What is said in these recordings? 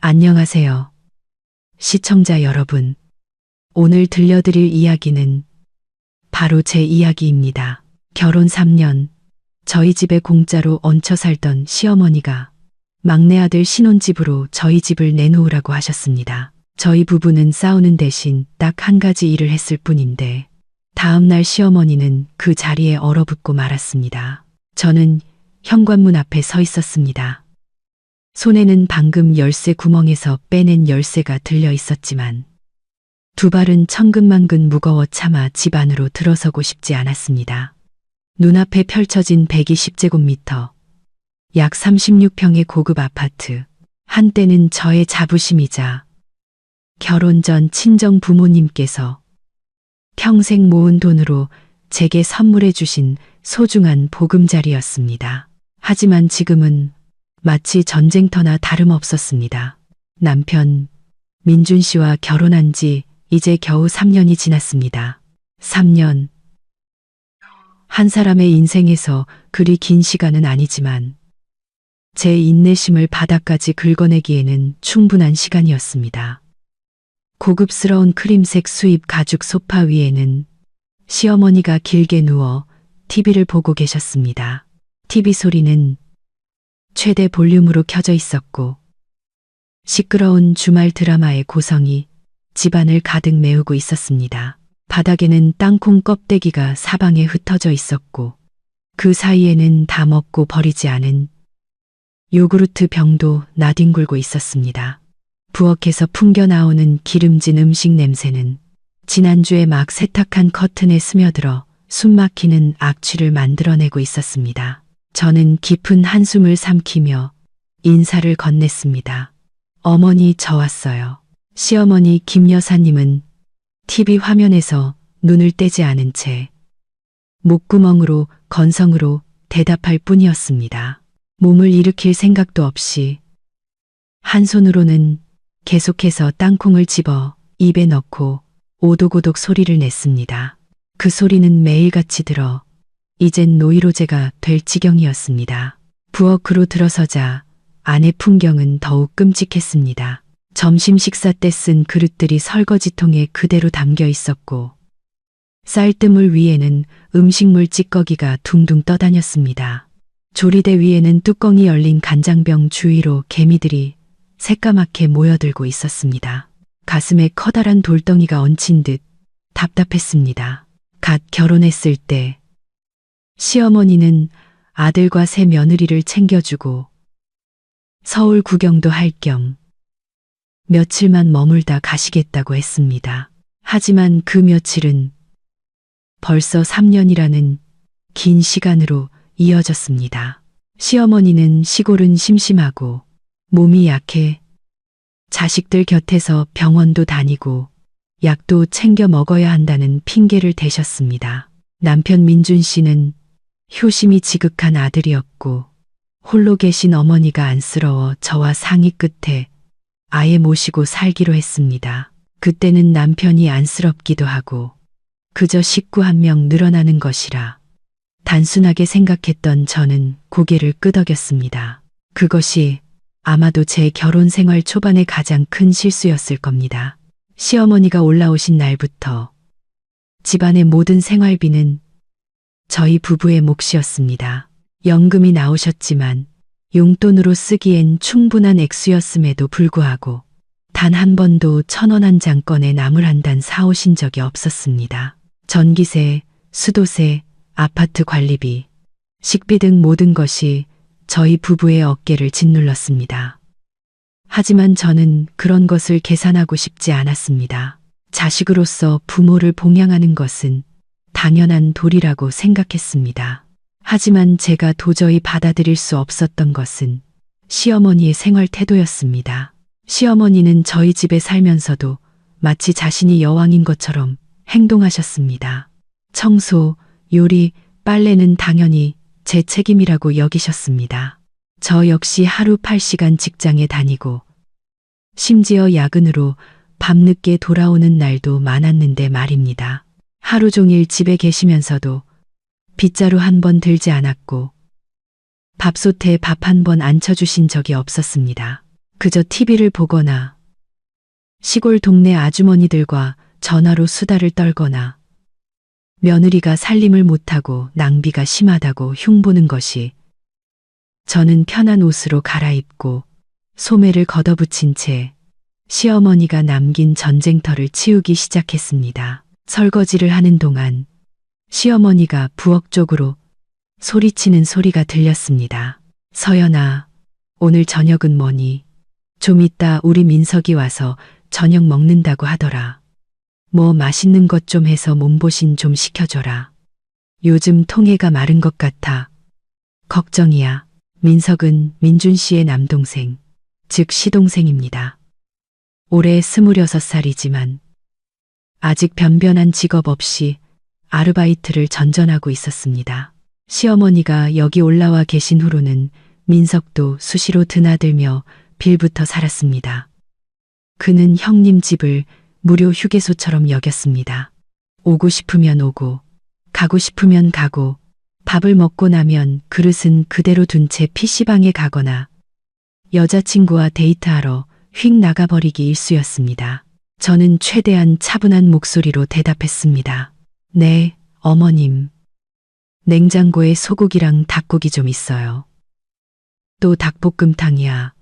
안녕하세요. 시청자 여러분. 오늘 들려드릴 이야기는 바로 제 이야기입니다. 결혼 3년, 저희 집에 공짜로 얹혀 살던 시어머니가 막내 아들 신혼집으로 저희 집을 내놓으라고 하셨습니다. 저희 부부는 싸우는 대신 딱 한 가지 일을 했을 뿐인데 다음날 시어머니는 그 자리에 얼어붙고 말았습니다. 저는 현관문 앞에 서 있었습니다. 손에는 방금 열쇠 구멍에서 빼낸 열쇠가 들려 있었지만 두 발은 천근만근 무거워 차마 집 안으로 들어서고 싶지 않았습니다. 눈앞에 펼쳐진 120제곱미터, 약 36평의 고급 아파트, 한때는 저의 자부심이자 결혼 전 친정 부모님께서 평생 모은 돈으로 제게 선물해 주신 소중한 보금자리였습니다. 하지만 지금은 마치 전쟁터나 다름없었습니다. 남편 민준 씨와 결혼한 지 이제 겨우 3년이 지났습니다. 3년. 한 사람의 인생에서 그리 긴 시간은 아니지만 제 인내심을 바닥까지 긁어내기에는 충분한 시간이었습니다. 고급스러운 크림색 수입 가죽 소파 위에는 시어머니가 길게 누워 TV를 보고 계셨습니다. TV 소리는 최대 볼륨으로 켜져 있었고 시끄러운 주말 드라마의 고성이 집안을 가득 메우고 있었습니다. 바닥에는 땅콩 껍데기가 사방에 흩어져 있었고 그 사이에는 다 먹고 버리지 않은 요구르트 병도 나뒹굴고 있었습니다. 부엌에서 풍겨나오는 기름진 음식 냄새는 지난주에 막 세탁한 커튼에 스며들어 숨막히는 악취를 만들어내고 있었습니다. 저는 깊은 한숨을 삼키며 인사를 건넸습니다. 어머니, 저 왔어요. 시어머니 김 여사님은 TV 화면에서 눈을 떼지 않은 채 목구멍으로 건성으로 대답할 뿐이었습니다. 몸을 일으킬 생각도 없이 한 손으로는 계속해서 땅콩을 집어 입에 넣고 오독오독 소리를 냈습니다. 그 소리는 매일같이 들어 이젠 노이로제가 될 지경이었습니다. 부엌으로 들어서자 안의 풍경은 더욱 끔찍했습니다. 점심 식사 때 쓴 그릇들이 설거지통에 그대로 담겨 있었고 쌀뜨물 위에는 음식물 찌꺼기가 둥둥 떠다녔습니다. 조리대 위에는 뚜껑이 열린 간장병 주위로 개미들이 새까맣게 모여들고 있었습니다. 가슴에 커다란 돌덩이가 얹힌 듯 답답했습니다. 갓 결혼했을 때 시어머니는 아들과 새 며느리를 챙겨주고 서울 구경도 할 겸 며칠만 머물다 가시겠다고 했습니다. 하지만 그 며칠은 벌써 3년이라는 긴 시간으로 이어졌습니다. 시어머니는 시골은 심심하고 몸이 약해 자식들 곁에서 병원도 다니고 약도 챙겨 먹어야 한다는 핑계를 대셨습니다. 남편 민준 씨는 효심이 지극한 아들이었고 홀로 계신 어머니가 안쓰러워 저와 상의 끝에 아예 모시고 살기로 했습니다. 그때는 남편이 안쓰럽기도 하고 그저 식구 한 명 늘어나는 것이라 단순하게 생각했던 저는 고개를 끄덕였습니다. 그것이 아마도 제 결혼 생활 초반의 가장 큰 실수였을 겁니다. 시어머니가 올라오신 날부터 집안의 모든 생활비는 저희 부부의 몫이었습니다. 연금이 나오셨지만 용돈으로 쓰기엔 충분한 액수였음에도 불구하고 단 한 번도 1,000원 한 장 꺼내 나물 한 단 사오신 적이 없었습니다. 전기세, 수도세, 아파트 관리비, 식비 등 모든 것이 저희 부부의 어깨를 짓눌렀습니다. 하지만 저는 그런 것을 계산하고 싶지 않았습니다. 자식으로서 부모를 봉양하는 것은 당연한 도리라고 생각했습니다. 하지만 제가 도저히 받아들일 수 없었던 것은 시어머니의 생활 태도였습니다. 시어머니는 저희 집에 살면서도 마치 자신이 여왕인 것처럼 행동하셨습니다. 청소, 요리, 빨래는 당연히 제 책임이라고 여기셨습니다. 저 역시 하루 8시간 직장에 다니고 심지어 야근으로 밤늦게 돌아오는 날도 많았는데 말입니다. 하루 종일 집에 계시면서도 빗자루 한 번 들지 않았고 밥솥에 밥 한 번 안 쳐주신 적이 없었습니다. 그저 TV를 보거나 시골 동네 아주머니들과 전화로 수다를 떨거나 며느리가 살림을 못하고 낭비가 심하다고 흉보는 것이 저는 편한 옷으로 갈아입고 소매를 걷어붙인 채 시어머니가 남긴 전쟁터를 치우기 시작했습니다. 설거지를 하는 동안 시어머니가 부엌 쪽으로 소리치는 소리가 들렸습니다. 서연아, 오늘 저녁은 뭐니? 좀 이따 우리 민석이 와서 저녁 먹는다고 하더라. 뭐 맛있는 것 좀 해서 몸보신 좀 시켜줘라. 요즘 통해가 마른 것 같아. 걱정이야. 민석은 민준 씨의 남동생, 즉 시동생입니다. 올해 26살이지만 아직 변변한 직업 없이 아르바이트를 전전하고 있었습니다. 시어머니가 여기 올라와 계신 후로는 민석도 수시로 드나들며 빌부터 살았습니다. 그는 형님 집을 무료 휴게소처럼 여겼습니다. 오고 싶으면 오고, 가고 싶으면 가고, 밥을 먹고 나면 그릇은 그대로 둔 채 PC방에 가거나 여자친구와 데이트하러 휙 나가버리기 일쑤였습니다. 저는 최대한 차분한 목소리로 대답했습니다. 네, 어머님. 냉장고에 소고기랑 닭고기 좀 있어요. 또 닭볶음탕이야.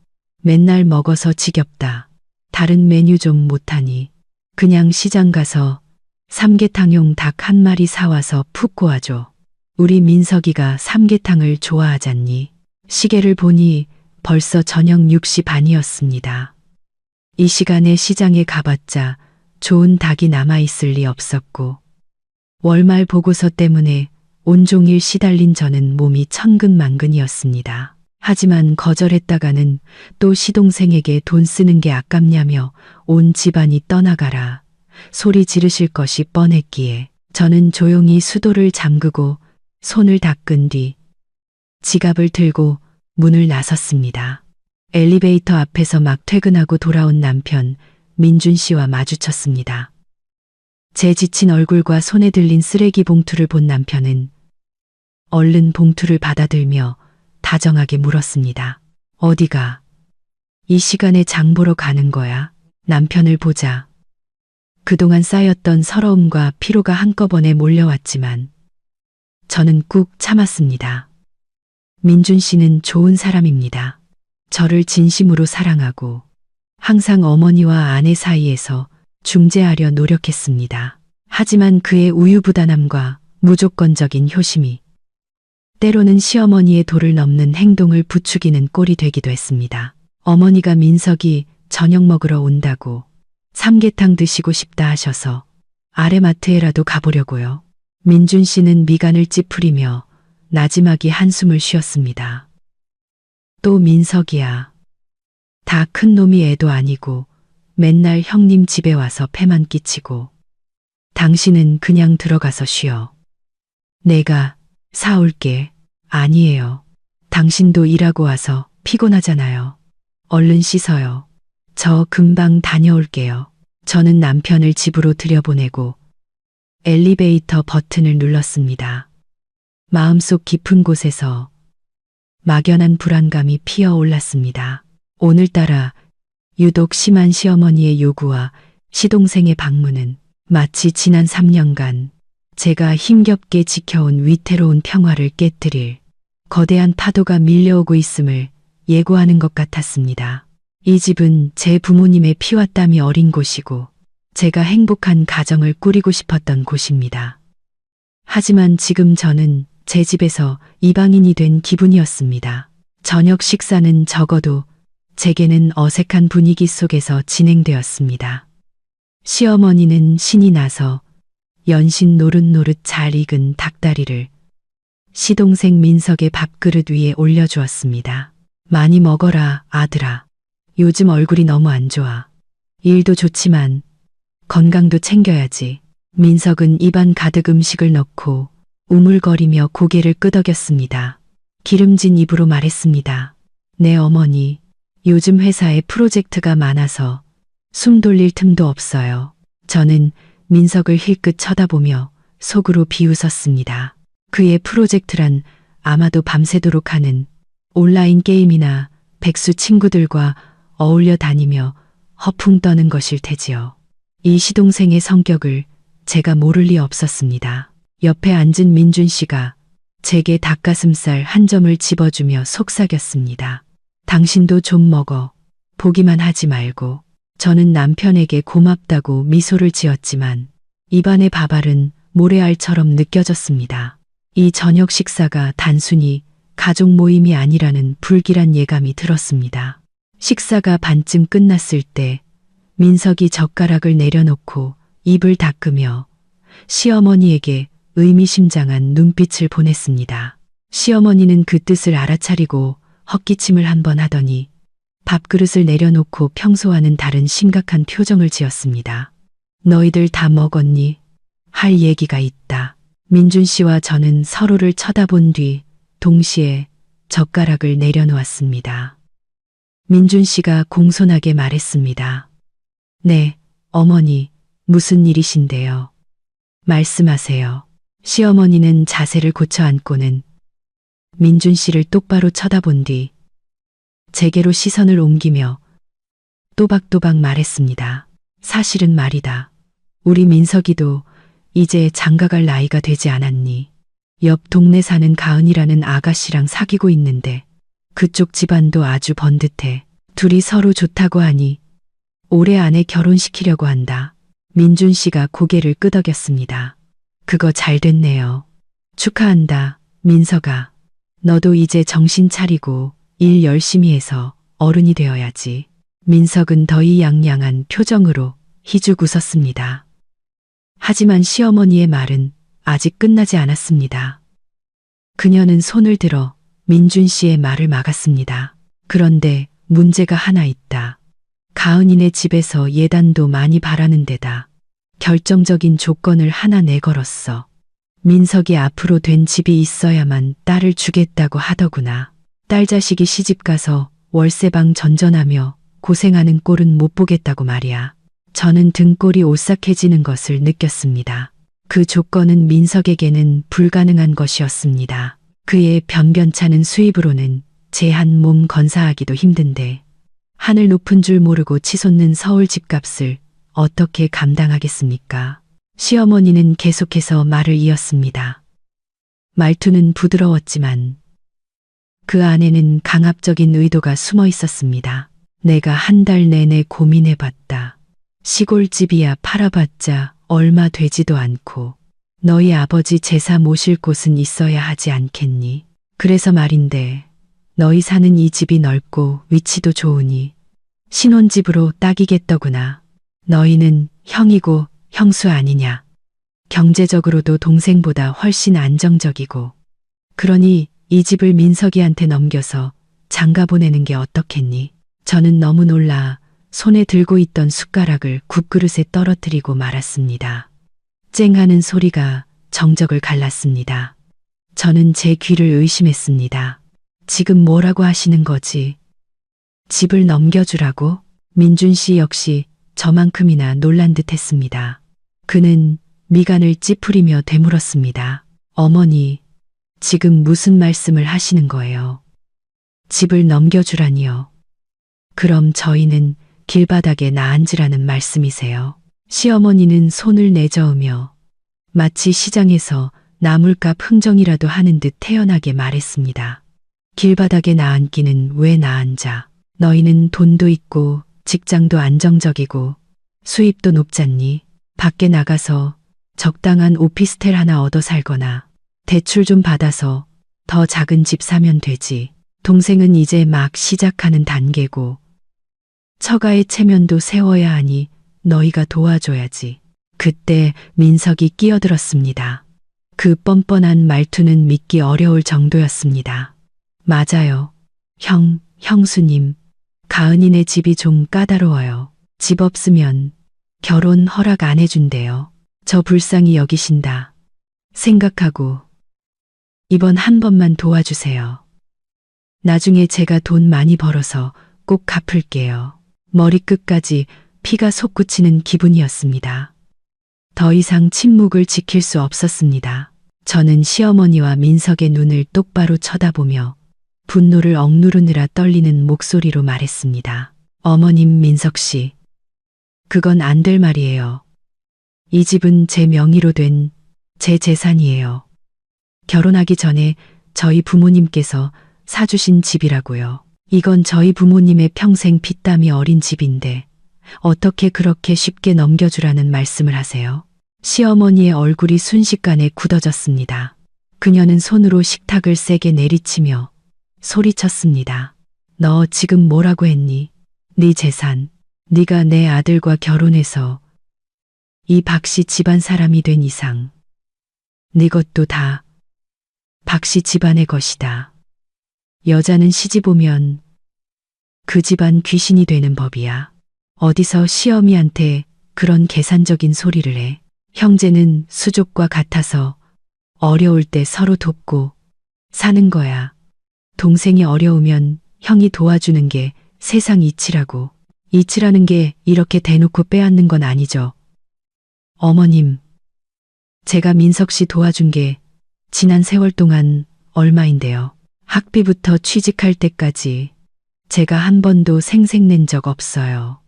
맨날 먹어서 지겹다. 다른 메뉴 좀 못하니 그냥 시장 가서 삼계탕용 닭 한 마리 사와서 푹 구워줘. 우리 민석이가 삼계탕을 좋아하잖니. 시계를 보니 벌써 저녁 6시 반이었습니다. 이 시간에 시장에 가봤자 좋은 닭이 남아있을 리 없었고 월말 보고서 때문에 온종일 시달린 저는 몸이 천근만근이었습니다. 하지만 거절했다가는 또 시동생에게 돈 쓰는 게 아깝냐며 온 집안이 떠나가라 소리 지르실 것이 뻔했기에 저는 조용히 수도를 잠그고 손을 닦은 뒤 지갑을 들고 문을 나섰습니다. 엘리베이터 앞에서 막 퇴근하고 돌아온 남편 민준 씨와 마주쳤습니다. 제 지친 얼굴과 손에 들린 쓰레기 봉투를 본 남편은 얼른 봉투를 받아들며 다정하게 물었습니다. 어디가? 이 시간에 장 보러 가는 거야? 남편을 보자 그동안 쌓였던 서러움과 피로가 한꺼번에 몰려왔지만 저는 꾹 참았습니다. 민준 씨는 좋은 사람입니다. 저를 진심으로 사랑하고 항상 어머니와 아내 사이에서 중재하려 노력했습니다. 하지만 그의 우유부단함과 무조건적인 효심이 때로는 시어머니의 도를 넘는 행동을 부추기는 꼴이 되기도 했습니다. 어머니가 민석이 저녁 먹으러 온다고 삼계탕 드시고 싶다 하셔서 아래마트에라도 가보려고요. 민준 씨는 미간을 찌푸리며 나지막이 한숨을 쉬었습니다. 또 민석이야. 다 큰 놈이 애도 아니고 맨날 형님 집에 와서 패만 끼치고 당신은 그냥 들어가서 쉬어. 내가 사올게. 아니에요. 당신도 일하고 와서 피곤하잖아요. 얼른 씻어요. 저 금방 다녀올게요. 저는 남편을 집으로 들여보내고 엘리베이터 버튼을 눌렀습니다. 마음속 깊은 곳에서 막연한 불안감이 피어올랐습니다. 오늘따라 유독 심한 시어머니의 요구와 시동생의 방문은 마치 지난 3년간 제가 힘겹게 지켜온 위태로운 평화를 깨뜨릴 거대한 파도가 밀려오고 있음을 예고하는 것 같았습니다. 이 집은 제 부모님의 피와 땀이 어린 곳이고 제가 행복한 가정을 꾸리고 싶었던 곳입니다. 하지만 지금 저는 제 집에서 이방인이 된 기분이었습니다. 저녁 식사는 적어도 제게는 어색한 분위기 속에서 진행되었습니다. 시어머니는 신이 나서 연신 노릇노릇 잘 익은 닭다리를 시동생 민석의 밥그릇 위에 올려주었습니다. 많이 먹어라, 아들아. 요즘 얼굴이 너무 안 좋아. 일도 좋지만 건강도 챙겨야지. 민석은 입안 가득 음식을 넣고 우물거리며 고개를 끄덕였습니다. 기름진 입으로 말했습니다. 네, 어머니. 요즘 회사에 프로젝트가 많아서 숨 돌릴 틈도 없어요. 저는 민석을 힐끗 쳐다보며 속으로 비웃었습니다. 그의 프로젝트란 아마도 밤새도록 하는 온라인 게임이나 백수 친구들과 어울려 다니며 허풍 떠는 것일 테지요. 이 시동생의 성격을 제가 모를 리 없었습니다. 옆에 앉은 민준 씨가 제게 닭가슴살 한 점을 집어주며 속삭였습니다. 당신도 좀 먹어. 보기만 하지 말고. 저는 남편에게 고맙다고 미소를 지었지만 입안의 밥알은 모래알처럼 느껴졌습니다. 이 저녁 식사가 단순히 가족 모임이 아니라는 불길한 예감이 들었습니다. 식사가 반쯤 끝났을 때 민석이 젓가락을 내려놓고 입을 닦으며 시어머니에게 의미심장한 눈빛을 보냈습니다. 시어머니는 그 뜻을 알아차리고 헛기침을 한 번 하더니 밥그릇을 내려놓고 평소와는 다른 심각한 표정을 지었습니다. 너희들 다 먹었니? 할 얘기가 있다. 민준 씨와 저는 서로를 쳐다본 뒤 동시에 젓가락을 내려놓았습니다. 민준 씨가 공손하게 말했습니다. 네, 어머니, 무슨 일이신데요? 말씀하세요. 시어머니는 자세를 고쳐 앉고는 민준 씨를 똑바로 쳐다본 뒤 제게로 시선을 옮기며 또박또박 말했습니다. 사실은 말이다. 우리 민석이도 이제 장가갈 나이가 되지 않았니? 옆 동네 사는 가은이라는 아가씨랑 사귀고 있는데 그쪽 집안도 아주 번듯해. 둘이 서로 좋다고 하니 올해 안에 결혼시키려고 한다. 민준 씨가 고개를 끄덕였습니다. 그거 잘 됐네요. 축하한다, 민석아. 너도 이제 정신 차리고 일 열심히 해서 어른이 되어야지. 민석은 더이양양한 표정으로 희죽 웃었습니다. 하지만 시어머니의 말은 아직 끝나지 않았습니다. 그녀는 손을 들어 민준 씨의 말을 막았습니다. 그런데 문제가 하나 있다. 가은이네 집에서 예단도 많이 바라는 데다 결정적인 조건을 하나 내걸었어. 민석이 앞으로 된 집이 있어야만 딸을 주겠다고 하더구나. 딸 자식이 시집가서 월세방 전전하며 고생하는 꼴은 못 보겠다고 말이야. 저는 등골이 오싹해지는 것을 느꼈습니다. 그 조건은 민석에게는 불가능한 것이었습니다. 그의 변변찮은 수입으로는 제 한 몸 건사하기도 힘든데 하늘 높은 줄 모르고 치솟는 서울 집값을 어떻게 감당하겠습니까? 시어머니는 계속해서 말을 이었습니다. 말투는 부드러웠지만 그 안에는 강압적인 의도가 숨어 있었습니다. 내가 한 달 내내 고민해봤다. 시골집이야 팔아봤자 얼마 되지도 않고 너희 아버지 제사 모실 곳은 있어야 하지 않겠니? 그래서 말인데 너희 사는 이 집이 넓고 위치도 좋으니 신혼집으로 딱이겠더구나. 너희는 형이고 형수 아니냐. 경제적으로도 동생보다 훨씬 안정적이고 그러니 이 집을 민석이한테 넘겨서 장가 보내는 게 어떻겠니? 저는 너무 놀라 손에 들고 있던 숟가락을 국그릇에 떨어뜨리고 말았습니다. 쨍하는 소리가 정적을 갈랐습니다. 저는 제 귀를 의심했습니다. 지금 뭐라고 하시는 거지? 집을 넘겨주라고? 민준 씨 역시 저만큼이나 놀란 듯 했습니다. 그는 미간을 찌푸리며 되물었습니다. 어머니, 지금 무슨 말씀을 하시는 거예요? 집을 넘겨주라니요. 그럼 저희는 길바닥에 나앉으라는 말씀이세요? 시어머니는 손을 내저으며 마치 시장에서 나물값 흥정이라도 하는 듯 태연하게 말했습니다. 길바닥에 나앉기는 왜 나앉아? 너희는 돈도 있고 직장도 안정적이고 수입도 높잖니? 밖에 나가서 적당한 오피스텔 하나 얻어 살거나 대출 좀 받아서 더 작은 집 사면 되지. 동생은 이제 막 시작하는 단계고 처가의 체면도 세워야 하니 너희가 도와줘야지. 그때 민석이 끼어들었습니다. 그 뻔뻔한 말투는 믿기 어려울 정도였습니다. 맞아요. 형수님. 가은이네 집이 좀 까다로워요. 집 없으면 결혼 허락 안 해준대요. 저 불쌍히 여기신다 생각하고 이번 한 번만 도와주세요. 나중에 제가 돈 많이 벌어서 꼭 갚을게요. 머리끝까지 피가 솟구치는 기분이었습니다. 더 이상 침묵을 지킬 수 없었습니다. 저는 시어머니와 민석의 눈을 똑바로 쳐다보며 분노를 억누르느라 떨리는 목소리로 말했습니다. 어머님 민석 씨. 그건 안 될 말이에요. 이 집은 제 명의로 된 제 재산이에요. 결혼하기 전에 저희 부모님께서 사주신 집이라고요. 이건 저희 부모님의 평생 피땀이 어린 집인데 어떻게 그렇게 쉽게 넘겨주라는 말씀을 하세요? 시어머니의 얼굴이 순식간에 굳어졌습니다. 그녀는 손으로 식탁을 세게 내리치며 소리쳤습니다. 너 지금 뭐라고 했니? 네 재산, 네가 내 아들과 결혼해서 이 박씨 집안 사람이 된 이상 네 것도 다 박씨 집안의 것이다. 여자는 시집 오면 그 집안 귀신이 되는 법이야. 어디서 시어미한테 그런 계산적인 소리를 해. 형제는 수족과 같아서 어려울 때 서로 돕고 사는 거야. 동생이 어려우면 형이 도와주는 게 세상 이치라고. 이치라는 게 이렇게 대놓고 빼앗는 건 아니죠. 어머님, 제가 민석 씨 도와준 게 지난 세월 동안 얼마인데요. 학비부터 취직할 때까지 제가 한 번도 생색낸 적 없어요.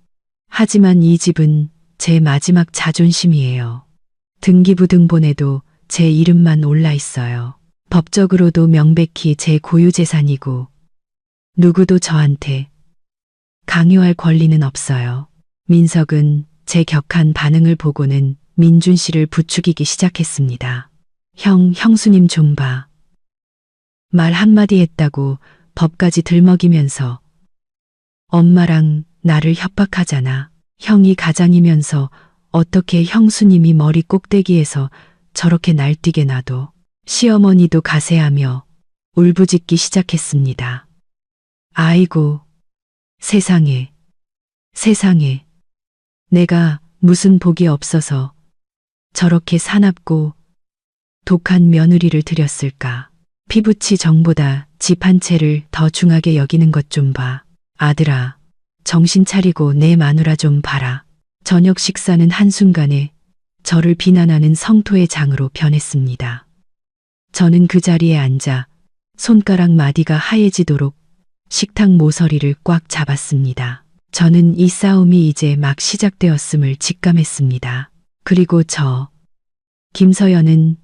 하지만 이 집은 제 마지막 자존심이에요. 등기부등본에도 제 이름만 올라 있어요. 법적으로도 명백히 제 고유재산이고 누구도 저한테 강요할 권리는 없어요. 민석은 제 격한 반응을 보고는 민준 씨를 부추기기 시작했습니다. 형수님 좀 봐. 말 한마디 했다고 법까지 들먹이면서 엄마랑 나를 협박하잖아. 형이 가장이면서 어떻게 형수님이 머리 꼭대기에서 저렇게 날뛰게 놔둬. 시어머니도 가세하며 울부짖기 시작했습니다. 아이고, 세상에, 세상에. 내가 무슨 복이 없어서 저렇게 사납고 독한 며느리를 들였을까. 피부치 정보다 집 한 채를 더 중하게 여기는 것 좀 봐. 아들아, 정신 차리고 내 마누라 좀 봐라. 저녁 식사는 한순간에 저를 비난하는 성토의 장으로 변했습니다. 저는 그 자리에 앉아 손가락 마디가 하얘지도록 식탁 모서리를 꽉 잡았습니다. 저는 이 싸움이 이제 막 시작되었음을 직감했습니다. 그리고 김서연은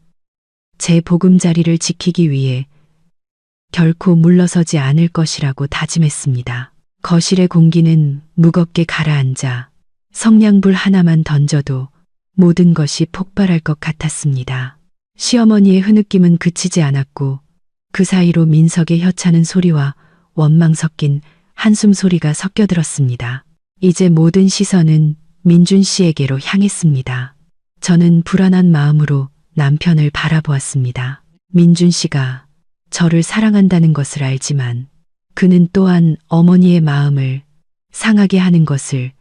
제 보금자리를 지키기 위해 결코 물러서지 않을 것이라고 다짐했습니다. 거실의 공기는 무겁게 가라앉아 성냥불 하나만 던져도 모든 것이 폭발할 것 같았습니다. 시어머니의 흐느낌은 그치지 않았고 그 사이로 민석의 혀차는 소리와 원망 섞인 한숨 소리가 섞여들었습니다. 이제 모든 시선은 민준 씨에게로 향했습니다. 저는 불안한 마음으로 남편을 바라보았습니다. 민준 씨가 저를 사랑한다는 것을 알지만 그는 또한 어머니의 마음을 상하게 하는 것을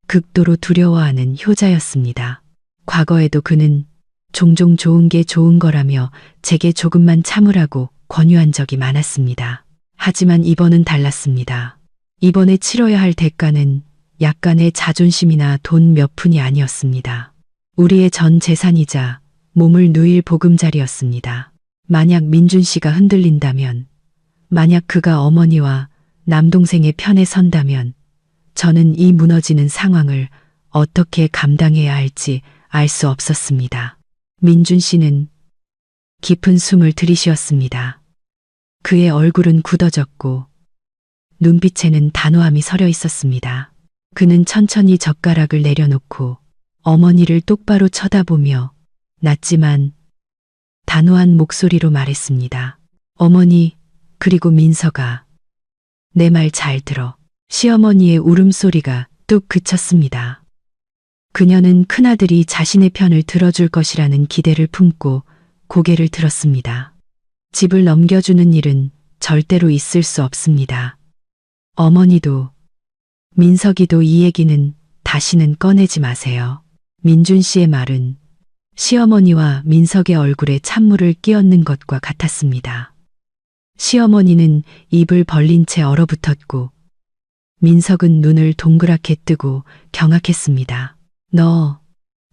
극도로 두려워하는 효자였습니다. 과거에도 그는 종종 좋은 게 좋은 거라며 제게 조금만 참으라고 권유한 적이 많았습니다. 하지만 이번은 달랐습니다. 이번에 치러야 할 대가는 약간의 자존심이나 돈 몇 푼이 아니었습니다. 우리의 전 재산이자 몸을 누일 보금자리였습니다. 만약 민준 씨가 흔들린다면, 만약 그가 어머니와 남동생의 편에 선다면 저는 이 무너지는 상황을 어떻게 감당해야 할지 알 수 없었습니다. 민준 씨는 깊은 숨을 들이쉬었습니다. 그의 얼굴은 굳어졌고 눈빛에는 단호함이 서려 있었습니다. 그는 천천히 젓가락을 내려놓고 어머니를 똑바로 쳐다보며 낮지만 단호한 목소리로 말했습니다. 어머니, 그리고 민서가 내 말 잘 들어. 시어머니의 울음소리가 뚝 그쳤습니다. 그녀는 큰아들이 자신의 편을 들어줄 것이라는 기대를 품고 고개를 들었습니다. 집을 넘겨주는 일은 절대로 있을 수 없습니다. 어머니도 민석이도 이 얘기는 다시는 꺼내지 마세요. 민준 씨의 말은 시어머니와 민석의 얼굴에 찬물을 끼얹는 것과 같았습니다. 시어머니는 입을 벌린 채 얼어붙었고 민석은 눈을 동그랗게 뜨고 경악했습니다.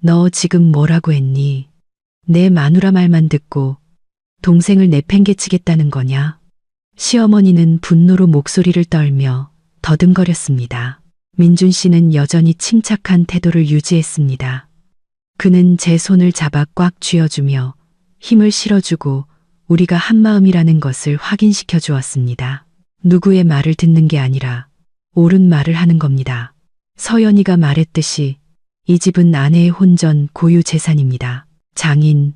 너 지금 뭐라고 했니? 내 마누라 말만 듣고 동생을 내팽개치겠다는 거냐? 시어머니는 분노로 목소리를 떨며 더듬거렸습니다. 민준 씨는 여전히 침착한 태도를 유지했습니다. 그는 제 손을 잡아 꽉 쥐어주며 힘을 실어주고 우리가 한마음이라는 것을 확인시켜 주었습니다. 누구의 말을 듣는 게 아니라 옳은 말을 하는 겁니다. 서연이가 말했듯이 이 집은 아내의 혼전 고유 재산입니다. 장인,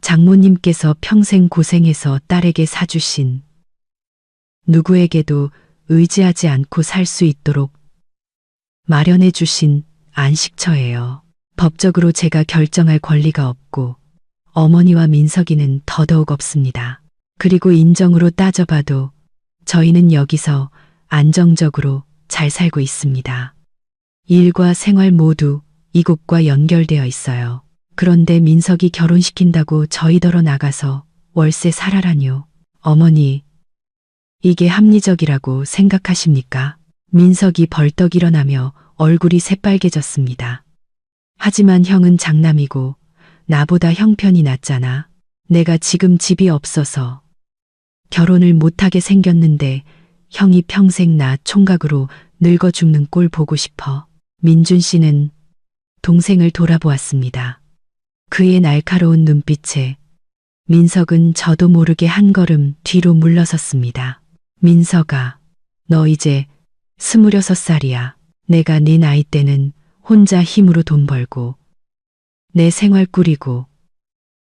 장모님께서 평생 고생해서 딸에게 사주신 누구에게도 의지하지 않고 살 수 있도록 마련해 주신 안식처예요. 법적으로 제가 결정할 권리가 없고 어머니와 민석이는 더더욱 없습니다. 그리고 인정으로 따져봐도 저희는 여기서 안정적으로 잘 살고 있습니다. 일과 생활 모두 이곳과 연결되어 있어요. 그런데 민석이 결혼시킨다고 저희더러 나가서 월세 살아라뇨. 어머니, 이게 합리적이라고 생각하십니까? 민석이 벌떡 일어나며 얼굴이 새빨개졌습니다. 하지만 형은 장남이고 나보다 형편이 낫잖아. 내가 지금 집이 없어서 결혼을 못하게 생겼는데 형이 평생 나 총각으로 늙어 죽는 꼴 보고 싶어. 민준 씨는 동생을 돌아보았습니다. 그의 날카로운 눈빛에 민석은 저도 모르게 한 걸음 뒤로 물러섰습니다. 민석아, 너 이제 26살이야. 내가 네 나이 때는 혼자 힘으로 돈 벌고 내 생활 꾸리고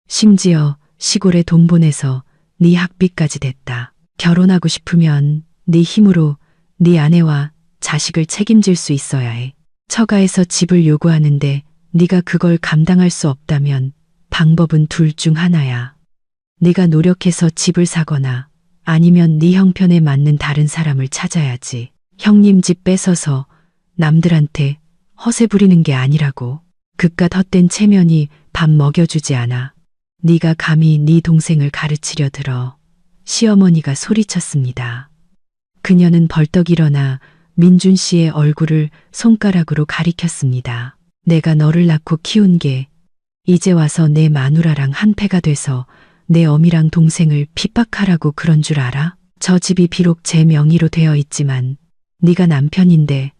심지어 시골에 돈 보내서 네 학비까지 댔다. 결혼하고 싶으면 네 힘으로 네 아내와 자식을 책임질 수 있어야 해. 처가에서 집을 요구하는데 네가 그걸 감당할 수 없다면 방법은 둘 중 하나야. 네가 노력해서 집을 사거나 아니면 네 형편에 맞는 다른 사람을 찾아야지. 형님 집 뺏어서 남들한테 허세 부리는 게 아니라고. 그깟 헛된 체면이 밥 먹여주지 않아. 네가 감히 네 동생을 가르치려 들어. 시어머니가 소리쳤습니다. 그녀는 벌떡 일어나 민준 씨의 얼굴을 손가락으로 가리켰습니다. 내가 너를 낳고 키운 게 이제 와서 내 마누라랑 한패가 돼서 내 어미랑 동생을 핍박하라고 그런 줄 알아? 저 집이 비록 제 명의로 되어 있지만 네가 남편인데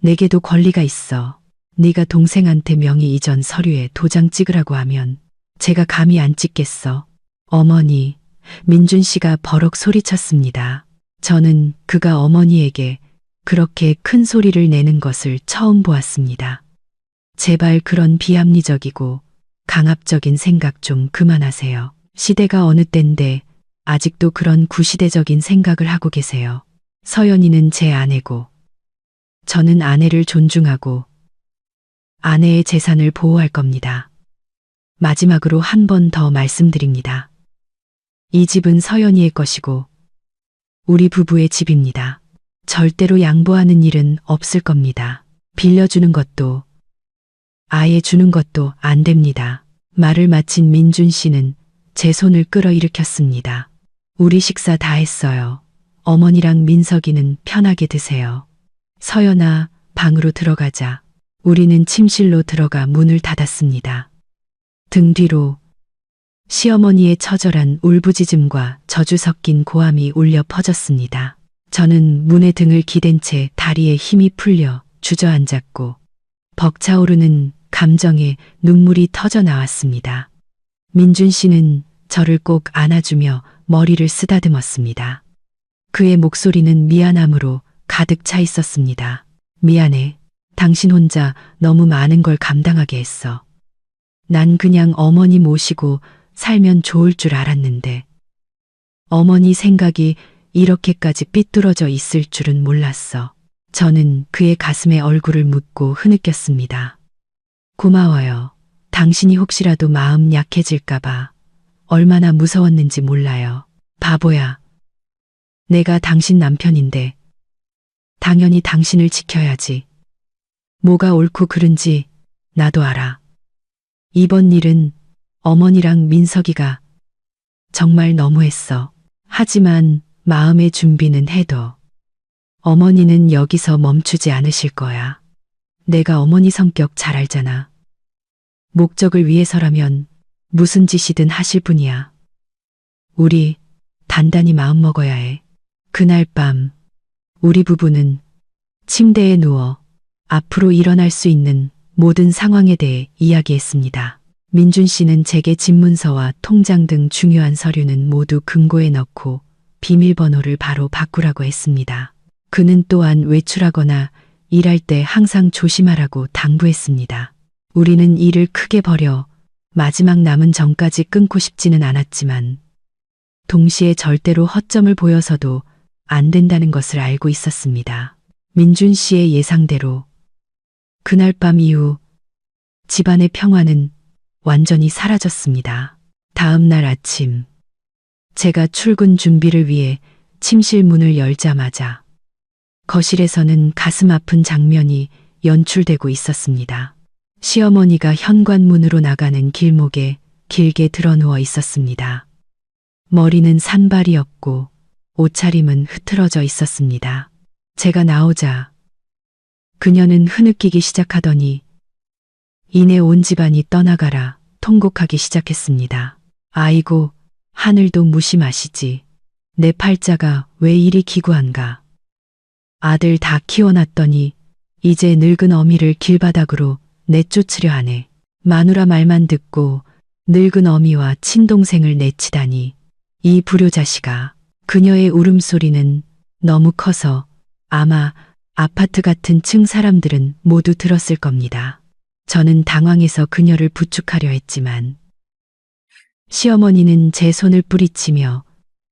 내게도 권리가 있어. 네가 동생한테 명의 이전 서류에 도장 찍으라고 하면 제가 감히 안 찍겠어. 어머니, 민준 씨가 버럭 소리쳤습니다. 저는 그가 어머니에게 그렇게 큰 소리를 내는 것을 처음 보았습니다. 제발 그런 비합리적이고 강압적인 생각 좀 그만하세요. 시대가 어느 때인데 아직도 그런 구시대적인 생각을 하고 계세요. 서연이는 제 아내고 저는 아내를 존중하고 아내의 재산을 보호할 겁니다. 마지막으로 한 번 더 말씀드립니다. 이 집은 서연이의 것이고 우리 부부의 집입니다. 절대로 양보하는 일은 없을 겁니다. 빌려주는 것도 아예 주는 것도 안 됩니다. 말을 마친 민준 씨는 제 손을 끌어일으켰습니다. 우리 식사 다 했어요. 어머니랑 민석이는 편하게 드세요. 서연아, 방으로 들어가자. 우리는 침실로 들어가 문을 닫았습니다. 등 뒤로 시어머니의 처절한 울부짖음과 저주 섞인 고함이 울려 퍼졌습니다. 저는 문에 등을 기댄 채 다리에 힘이 풀려 주저앉았고 벅차오르는 감정에 눈물이 터져 나왔습니다. 민준 씨는 저를 꼭 안아주며 머리를 쓰다듬었습니다. 그의 목소리는 미안함으로 가득 차 있었습니다. 미안해. 당신 혼자 너무 많은 걸 감당하게 했어. 난 그냥 어머니 모시고 살면 좋을 줄 알았는데 어머니 생각이 이렇게까지 삐뚤어져 있을 줄은 몰랐어. 저는 그의 가슴에 얼굴을 묻고 흐느꼈습니다. 고마워요. 당신이 혹시라도 마음 약해질까봐 얼마나 무서웠는지 몰라요. 바보야. 내가 당신 남편인데 당연히 당신을 지켜야지. 뭐가 옳고 그른지 나도 알아. 이번 일은 어머니랑 민석이가 정말 너무했어. 하지만 마음의 준비는 해도 어머니는 여기서 멈추지 않으실 거야. 내가 어머니 성격 잘 알잖아. 목적을 위해서라면 무슨 짓이든 하실 분이야. 우리 단단히 마음먹어야 해. 그날 밤 우리 부부는 침대에 누워 앞으로 일어날 수 있는 모든 상황에 대해 이야기했습니다. 민준 씨는 제게 집문서와 통장 등 중요한 서류는 모두 금고에 넣고 비밀번호를 바로 바꾸라고 했습니다. 그는 또한 외출하거나 일할 때 항상 조심하라고 당부했습니다. 우리는 일을 크게 벌여 마지막 남은 전까지 끊고 싶지는 않았지만 동시에 절대로 허점을 보여서도 안 된다는 것을 알고 있었습니다. 민준 씨의 예상대로 그날 밤 이후 집안의 평화는 완전히 사라졌습니다. 다음 날 아침, 제가 출근 준비를 위해 침실 문을 열자마자 거실에서는 가슴 아픈 장면이 연출되고 있었습니다. 시어머니가 현관문으로 나가는 길목에 길게 드러누워 있었습니다. 머리는 산발이었고 옷차림은 흐트러져 있었습니다. 제가 나오자 그녀는 흐느끼기 시작하더니 이내 온 집안이 떠나가라 통곡하기 시작했습니다. 아이고, 하늘도 무심하시지. 내 팔자가 왜 이리 기구한가. 아들 다 키워놨더니 이제 늙은 어미를 길바닥으로 내쫓으려 하네. 마누라 말만 듣고 늙은 어미와 친동생을 내치다니. 이 불효자식아. 그녀의 울음소리는 너무 커서 아마 아파트 같은 층 사람들은 모두 들었을 겁니다. 저는 당황해서 그녀를 부축하려 했지만 시어머니는 제 손을 뿌리치며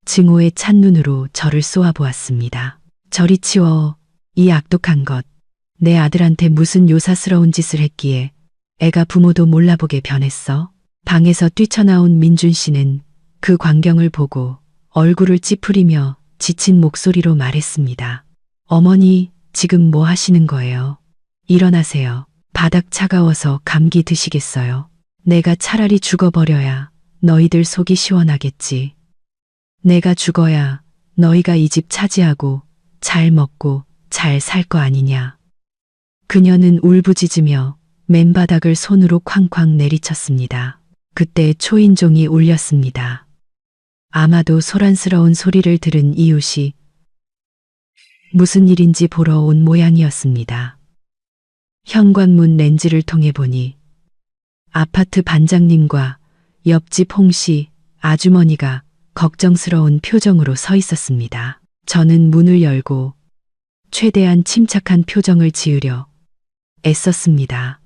증오의 찬눈으로 저를 쏘아보았습니다. 저리 치워, 이 악독한 것. 내 아들한테 무슨 요사스러운 짓을 했기에 애가 부모도 몰라보게 변했어? 방에서 뛰쳐나온 민준 씨는 그 광경을 보고 얼굴을 찌푸리며 지친 목소리로 말했습니다. 어머니, 지금 뭐 하시는 거예요? 일어나세요. 바닥 차가워서 감기 드시겠어요? 내가 차라리 죽어버려야 너희들 속이 시원하겠지. 내가 죽어야 너희가 이 집 차지하고 잘 먹고 잘 살 거 아니냐. 그녀는 울부짖으며 맨바닥을 손으로 쾅쾅 내리쳤습니다. 그때 초인종이 울렸습니다. 아마도 소란스러운 소리를 들은 이웃이 무슨 일인지 보러 온 모양이었습니다. 현관문 렌즈를 통해 보니 아파트 반장님과 옆집 홍씨 아주머니가 걱정스러운 표정으로 서 있었습니다. 저는 문을 열고 최대한 침착한 표정을 지으려 애썼습니다.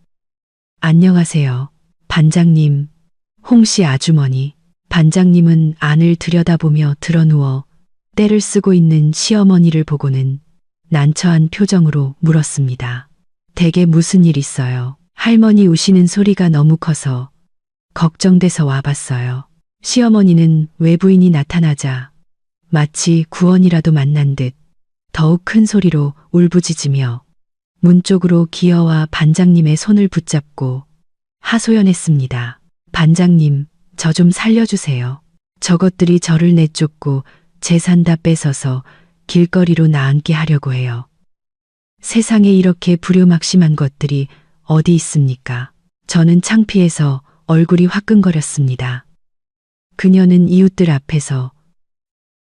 안녕하세요, 반장님, 홍씨 아주머니. 반장님은 안을 들여다보며 드러누워 떼를 쓰고 있는 시어머니를 보고는 난처한 표정으로 물었습니다. 댁에 무슨 일 있어요? 할머니 우시는 소리가 너무 커서 걱정돼서 와봤어요. 시어머니는 외부인이 나타나자 마치 구원이라도 만난 듯 더욱 큰 소리로 울부짖으며 문 쪽으로 기어와 반장님의 손을 붙잡고 하소연했습니다. 반장님, 저 좀 살려주세요. 저것들이 저를 내쫓고 재산 다 뺏어서 길거리로 나앉게 하려고 해요. 세상에 이렇게 불효막심한 것들이 어디 있습니까? 저는 창피해서 얼굴이 화끈거렸습니다. 그녀는 이웃들 앞에서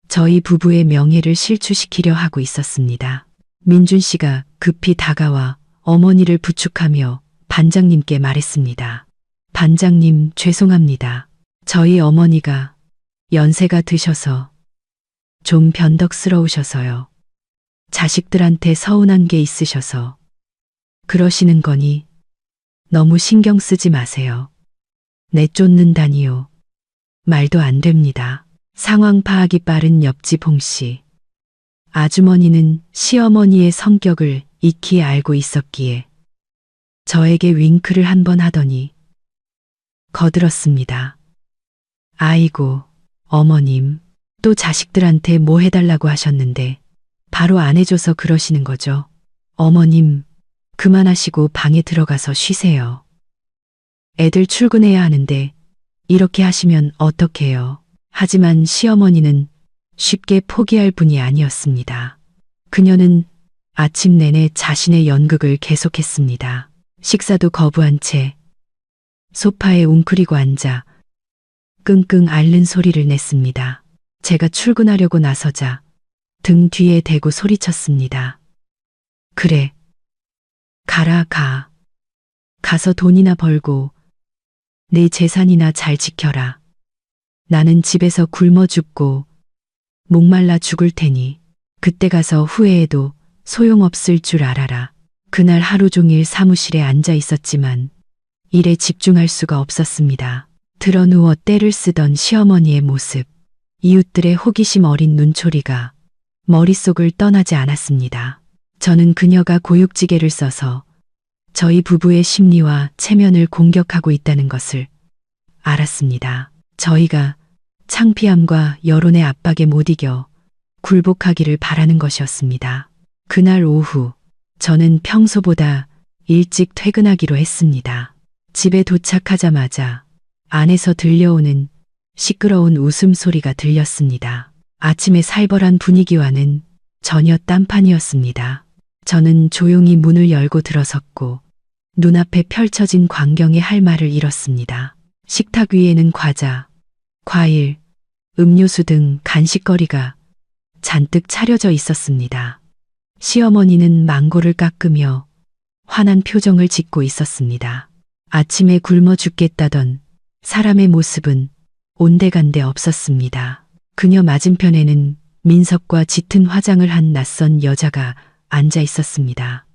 저희 부부의 명예를 실추시키려 하고 있었습니다. 민준 씨가 급히 다가와 어머니를 부축하며 반장님께 말했습니다. 반장님, 죄송합니다. 저희 어머니가 연세가 드셔서 좀 변덕스러우셔서요. 자식들한테 서운한 게 있으셔서 그러시는 거니 너무 신경 쓰지 마세요. 내쫓는다니요. 말도 안 됩니다. 상황 파악이 빠른 옆집 홍씨. 아주머니는 시어머니의 성격을 익히 알고 있었기에 저에게 윙크를 한 번 하더니 거들었습니다. 아이고, 어머님, 또 자식들한테 뭐 해달라고 하셨는데 바로 안 해줘서 그러시는 거죠. 어머님, 그만하시고 방에 들어가서 쉬세요. 애들 출근해야 하는데 이렇게 하시면 어떡해요. 하지만 시어머니는 쉽게 포기할 분이 아니었습니다. 그녀는 아침 내내 자신의 연극을 계속했습니다. 식사도 거부한 채 소파에 웅크리고 앉아 끙끙 앓는 소리를 냈습니다. 제가 출근하려고 나서자 등 뒤에 대고 소리쳤습니다. 그래. 가라, 가. 가서 돈이나 벌고 내 재산이나 잘 지켜라. 나는 집에서 굶어 죽고 목말라 죽을 테니 그때 가서 후회해도 소용없을 줄 알아라. 그날 하루 종일 사무실에 앉아 있었지만 일에 집중할 수가 없었습니다. 드러누워 떼를 쓰던 시어머니의 모습, 이웃들의 호기심 어린 눈초리가 머릿속을 떠나지 않았습니다. 저는 그녀가 고육지게를 써서 저희 부부의 심리와 체면을 공격하고 있다는 것을 알았습니다. 저희가 창피함과 여론의 압박에 못 이겨 굴복하기를 바라는 것이었습니다. 그날 오후 저는 평소보다 일찍 퇴근하기로 했습니다. 집에 도착하자마자 안에서 들려오는 시끄러운 웃음소리가 들렸습니다. 아침의 살벌한 분위기와는 전혀 딴판이었습니다. 저는 조용히 문을 열고 들어섰고 눈앞에 펼쳐진 광경에 할 말을 잃었습니다. 식탁 위에는 과자, 과일, 음료수 등 간식거리가 잔뜩 차려져 있었습니다. 시어머니는 망고를 깎으며 화난 표정을 짓고 있었습니다. 아침에 굶어 죽겠다던 사람의 모습은 온데간데 없었습니다. 그녀 맞은편에는 민석과 짙은 화장을 한 낯선 여자가 앉아 있었습니다.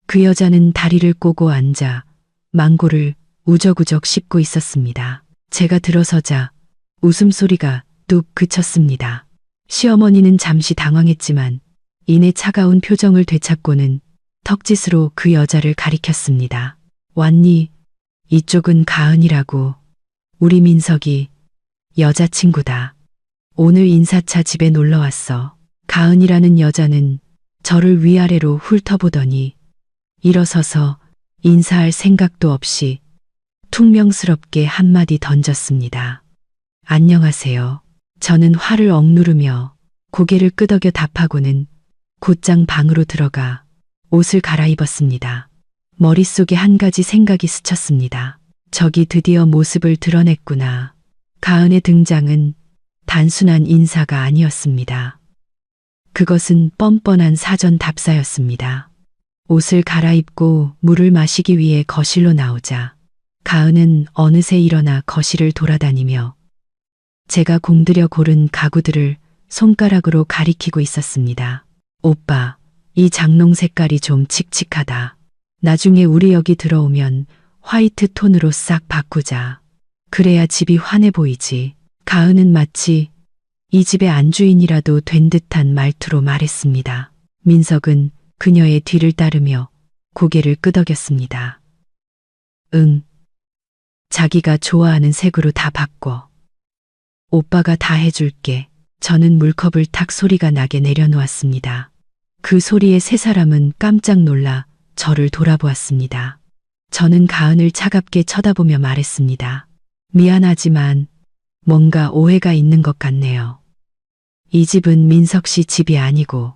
그 여자는 다리를 꼬고 앉아 망고를 우적우적 씹고 있었습니다. 제가 들어서자 웃음소리가 뚝 그쳤습니다. 시어머니는 잠시 당황했지만 이내 차가운 표정을 되찾고는 턱짓으로 그 여자를 가리켰습니다. 왔니? 이쪽은 가은이라고. 우리 민석이 여자친구다. 오늘 인사차 집에 놀러 왔어. 가은이라는 여자는 저를 위아래로 훑어보더니 일어서서 인사할 생각도 없이 퉁명스럽게 한마디 던졌습니다. 안녕하세요. 저는 화를 억누르며 고개를 끄덕여 답하고는 곧장 방으로 들어가 옷을 갈아입었습니다. 머릿속에 한 가지 생각이 스쳤습니다. 적이 드디어 모습을 드러냈구나. 가은의 등장은 단순한 인사가 아니었습니다. 그것은 뻔뻔한 사전 답사였습니다. 옷을 갈아입고 물을 마시기 위해 거실로 나오자 가은은 어느새 일어나 거실을 돌아다니며 제가 공들여 고른 가구들을 손가락으로 가리키고 있었습니다. 오빠, 이 장롱 색깔이 좀 칙칙하다. 나중에 우리 여기 들어오면 화이트 톤으로 싹 바꾸자. 그래야 집이 환해 보이지. 가은은 마치 이 집의 안주인이라도 된 듯한 말투로 말했습니다. 민석은 그녀의 뒤를 따르며 고개를 끄덕였습니다. 응. 자기가 좋아하는 색으로 다 바꿔. 오빠가 다 해줄게. 저는 물컵을 탁 소리가 나게 내려놓았습니다. 그 소리에 세 사람은 깜짝 놀라 저를 돌아보았습니다. 저는 가은을 차갑게 쳐다보며 말했습니다. 미안하지만 뭔가 오해가 있는 것 같네요. 이 집은 민석 씨 집이 아니고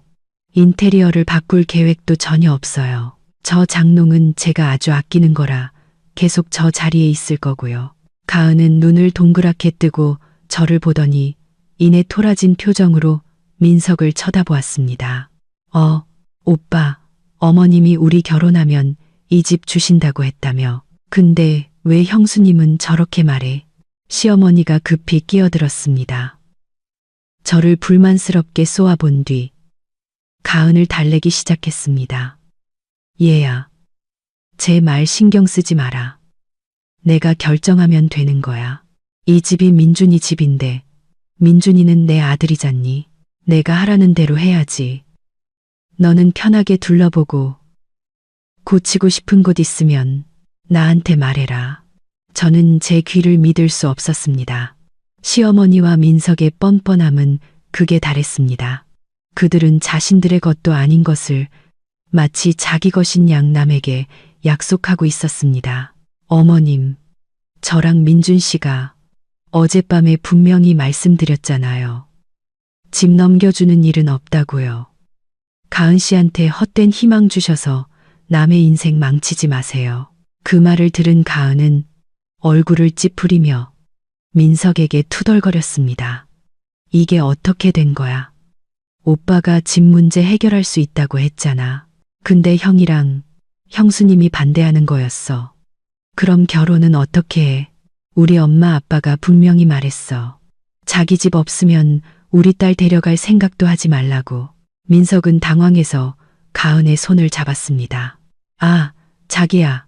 인테리어를 바꿀 계획도 전혀 없어요. 저 장롱은 제가 아주 아끼는 거라 계속 저 자리에 있을 거고요. 가은은 눈을 동그랗게 뜨고 저를 보더니 이내 토라진 표정으로 민석을 쳐다보았습니다. 오빠, 어머님이 우리 결혼하면 이 집 주신다고 했다며. 근데 왜 형수님은 저렇게 말해? 시어머니가 급히 끼어들었습니다. 저를 불만스럽게 쏘아본 뒤 가은을 달래기 시작했습니다. 얘야, 제 말 신경 쓰지 마라. 내가 결정하면 되는 거야. 이 집이 민준이 집인데 민준이는 내 아들이잖니. 내가 하라는 대로 해야지. 너는 편하게 둘러보고 고치고 싶은 곳 있으면 나한테 말해라. 저는 제 귀를 믿을 수 없었습니다. 시어머니와 민석의 뻔뻔함은 극에 달했습니다. 그들은 자신들의 것도 아닌 것을 마치 자기 것인 양 남에게 약속하고 있었습니다. 어머님, 저랑 민준 씨가 어젯밤에 분명히 말씀드렸잖아요. 집 넘겨주는 일은 없다고요. 가은 씨한테 헛된 희망 주셔서 남의 인생 망치지 마세요. 그 말을 들은 가은은 얼굴을 찌푸리며 민석에게 투덜거렸습니다. 이게 어떻게 된 거야? 오빠가 집 문제 해결할 수 있다고 했잖아. 근데 형이랑 형수님이 반대하는 거였어. 그럼 결혼은 어떻게 해? 우리 엄마 아빠가 분명히 말했어. 자기 집 없으면 우리 딸 데려갈 생각도 하지 말라고. 민석은 당황해서 가은의 손을 잡았습니다. 아, 자기야.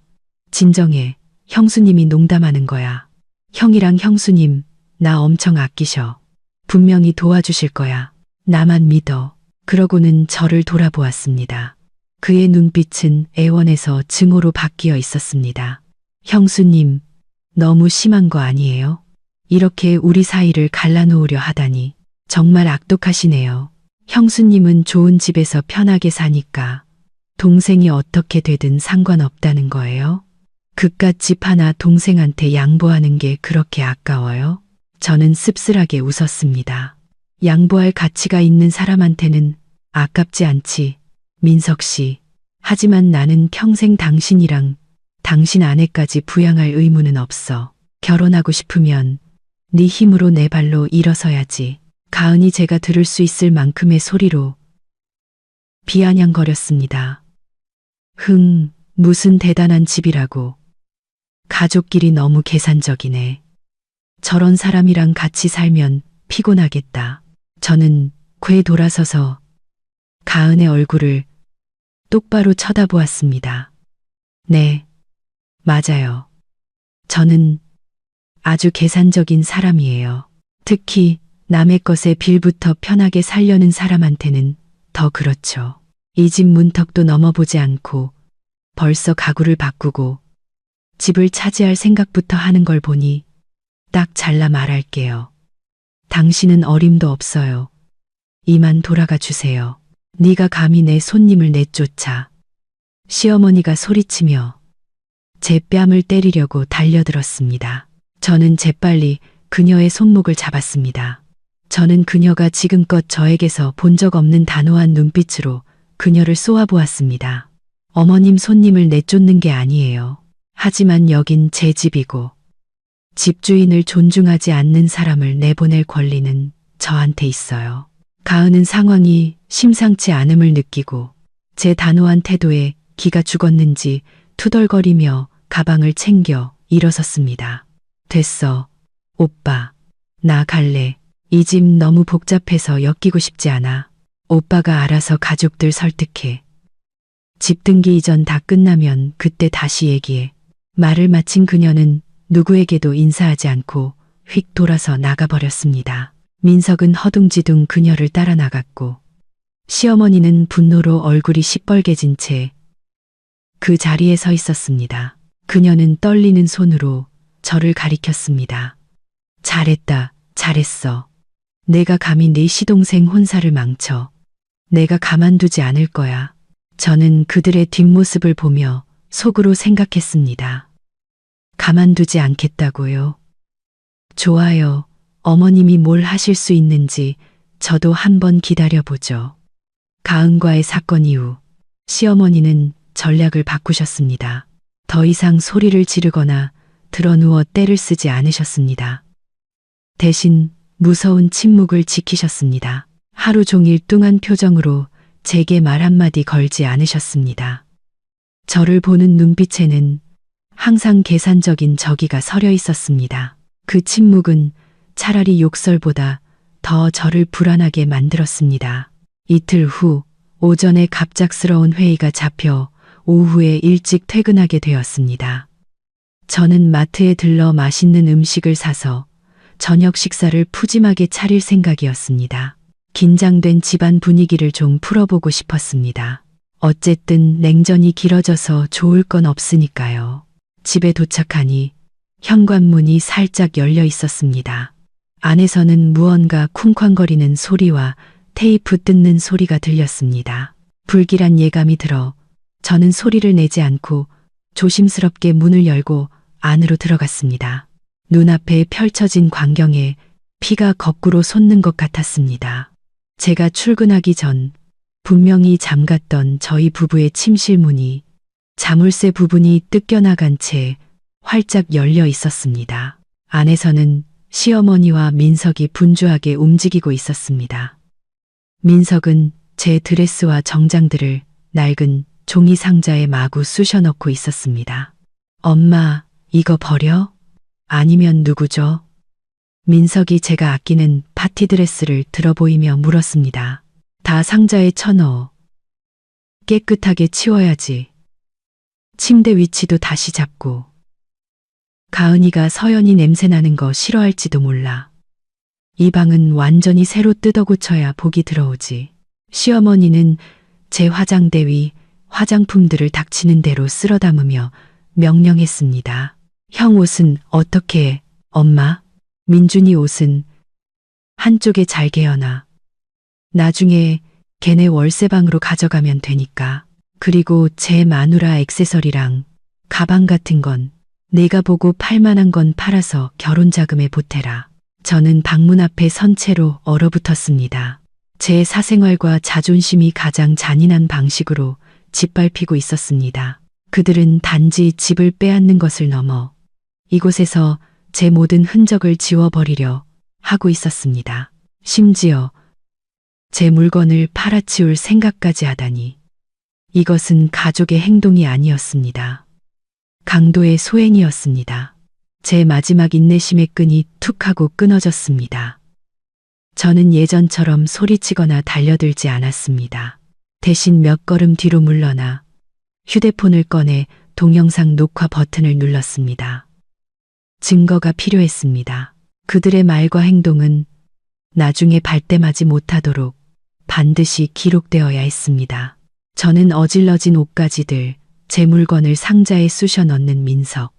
진정해. 형수님이 농담하는 거야. 형이랑 형수님, 나 엄청 아끼셔. 분명히 도와주실 거야. 나만 믿어. 그러고는 저를 돌아보았습니다. 그의 눈빛은 애원에서 증오로 바뀌어 있었습니다. 형수님, 너무 심한 거 아니에요? 이렇게 우리 사이를 갈라놓으려 하다니 정말 악독하시네요. 형수님은 좋은 집에서 편하게 사니까 동생이 어떻게 되든 상관없다는 거예요? 그깟 집 하나 동생한테 양보하는 게 그렇게 아까워요? 저는 씁쓸하게 웃었습니다. 양보할 가치가 있는 사람한테는 아깝지 않지, 민석 씨. 하지만 나는 평생 당신이랑 당신 아내까지 부양할 의무는 없어. 결혼하고 싶으면 네 힘으로 내 발로 일어서야지. 가은이 제가 들을 수 있을 만큼의 소리로 비아냥거렸습니다. 무슨 대단한 집이라고. 가족끼리 너무 계산적이네. 저런 사람이랑 같이 살면 피곤하겠다. 저는 궤 돌아서서 가은의 얼굴을 똑바로 쳐다보았습니다. 네, 맞아요. 저는 아주 계산적인 사람이에요. 특히 남의 것에 빌부터 편하게 살려는 사람한테는 더 그렇죠. 이 집 문턱도 넘어보지 않고 벌써 가구를 바꾸고 집을 차지할 생각부터 하는 걸 보니 딱 잘라 말할게요. 당신은 어림도 없어요. 이만 돌아가 주세요. 네가 감히 내 손님을 내쫓아. 시어머니가 소리치며 제 뺨을 때리려고 달려들었습니다. 저는 재빨리 그녀의 손목을 잡았습니다. 저는 그녀가 지금껏 저에게서 본 적 없는 단호한 눈빛으로 그녀를 쏘아보았습니다. 어머님 손님을 내쫓는 게 아니에요. 하지만 여긴 제 집이고 집주인을 존중하지 않는 사람을 내보낼 권리는 저한테 있어요. 가은은 상황이 심상치 않음을 느끼고 제 단호한 태도에 기가 죽었는지 투덜거리며 가방을 챙겨 일어섰습니다. 됐어. 오빠. 나 갈래. 이 집 너무 복잡해서 엮이고 싶지 않아. 오빠가 알아서 가족들 설득해. 집 등기 이전 다 끝나면 그때 다시 얘기해. 말을 마친 그녀는 누구에게도 인사하지 않고 휙 돌아서 나가버렸습니다. 민석은 허둥지둥 그녀를 따라 나갔고 시어머니는 분노로 얼굴이 시뻘개진 채 그 자리에 서 있었습니다. 그녀는 떨리는 손으로 저를 가리켰습니다. 잘했다, 잘했어. 내가 감히 네 시동생 혼사를 망쳐. 내가 가만두지 않을 거야. 저는 그들의 뒷모습을 보며 속으로 생각했습니다. 가만두지 않겠다고요? 좋아요. 어머님이 뭘 하실 수 있는지 저도 한번 기다려보죠. 가은과의 사건 이후 시어머니는 전략을 바꾸셨습니다. 더 이상 소리를 지르거나 드러누워 떼를 쓰지 않으셨습니다. 대신 무서운 침묵을 지키셨습니다. 하루 종일 뚱한 표정으로 제게 말 한마디 걸지 않으셨습니다. 저를 보는 눈빛에는 항상 계산적인 저기가 서려 있었습니다. 그 침묵은 차라리 욕설보다 더 저를 불안하게 만들었습니다. 이틀 후 오전에 갑작스러운 회의가 잡혀 오후에 일찍 퇴근하게 되었습니다. 저는 마트에 들러 맛있는 음식을 사서 저녁 식사를 푸짐하게 차릴 생각이었습니다. 긴장된 집안 분위기를 좀 풀어보고 싶었습니다. 어쨌든 냉전이 길어져서 좋을 건 없으니까요. 집에 도착하니 현관문이 살짝 열려 있었습니다. 안에서는 무언가 쿵쾅거리는 소리와 테이프 뜯는 소리가 들렸습니다. 불길한 예감이 들어 저는 소리를 내지 않고 조심스럽게 문을 열고 안으로 들어갔습니다. 눈앞에 펼쳐진 광경에 피가 거꾸로 솟는 것 같았습니다. 제가 출근하기 전 분명히 잠갔던 저희 부부의 침실 문이 자물쇠 부분이 뜯겨나간 채 활짝 열려 있었습니다. 안에서는 시어머니와 민석이 분주하게 움직이고 있었습니다. 민석은 제 드레스와 정장들을 낡은 종이 상자에 마구 쑤셔 넣고 있었습니다. 엄마, 이거 버려? 아니면 누구죠? 민석이 제가 아끼는 파티 드레스를 들어 보이며 물었습니다. 다 상자에 쳐넣어. 깨끗하게 치워야지. 침대 위치도 다시 잡고. 가은이가 서연이 냄새 나는 거 싫어할지도 몰라. 이 방은 완전히 새로 뜯어 고쳐야 복이 들어오지. 시어머니는 제 화장대 위 화장품들을 닥치는 대로 쓸어 담으며 명령했습니다. 형 옷은 어떻게 해, 엄마? 민준이 옷은 한쪽에 잘 개어놔. 나중에 걔네 월세방으로 가져가면 되니까. 그리고 제 마누라 액세서리랑 가방 같은 건 내가 보고 팔만한 건 팔아서 결혼 자금에 보태라. 저는 방문 앞에 선 채로 얼어붙었습니다. 제 사생활과 자존심이 가장 잔인한 방식으로 짓밟히고 있었습니다. 그들은 단지 집을 빼앗는 것을 넘어 이곳에서 제 모든 흔적을 지워버리려 하고 있었습니다. 심지어 제 물건을 팔아치울 생각까지 하다니. 이것은 가족의 행동이 아니었습니다. 강도의 소행이었습니다. 제 마지막 인내심의 끈이 툭 하고 끊어졌습니다. 저는 예전처럼 소리치거나 달려들지 않았습니다. 대신 몇 걸음 뒤로 물러나 휴대폰을 꺼내 동영상 녹화 버튼을 눌렀습니다. 증거가 필요했습니다. 그들의 말과 행동은 나중에 발뺌하지 못하도록 반드시 기록되어야 했습니다. 저는 어질러진 옷가지들, 제 물건을 상자에 쑤셔 넣는 민석,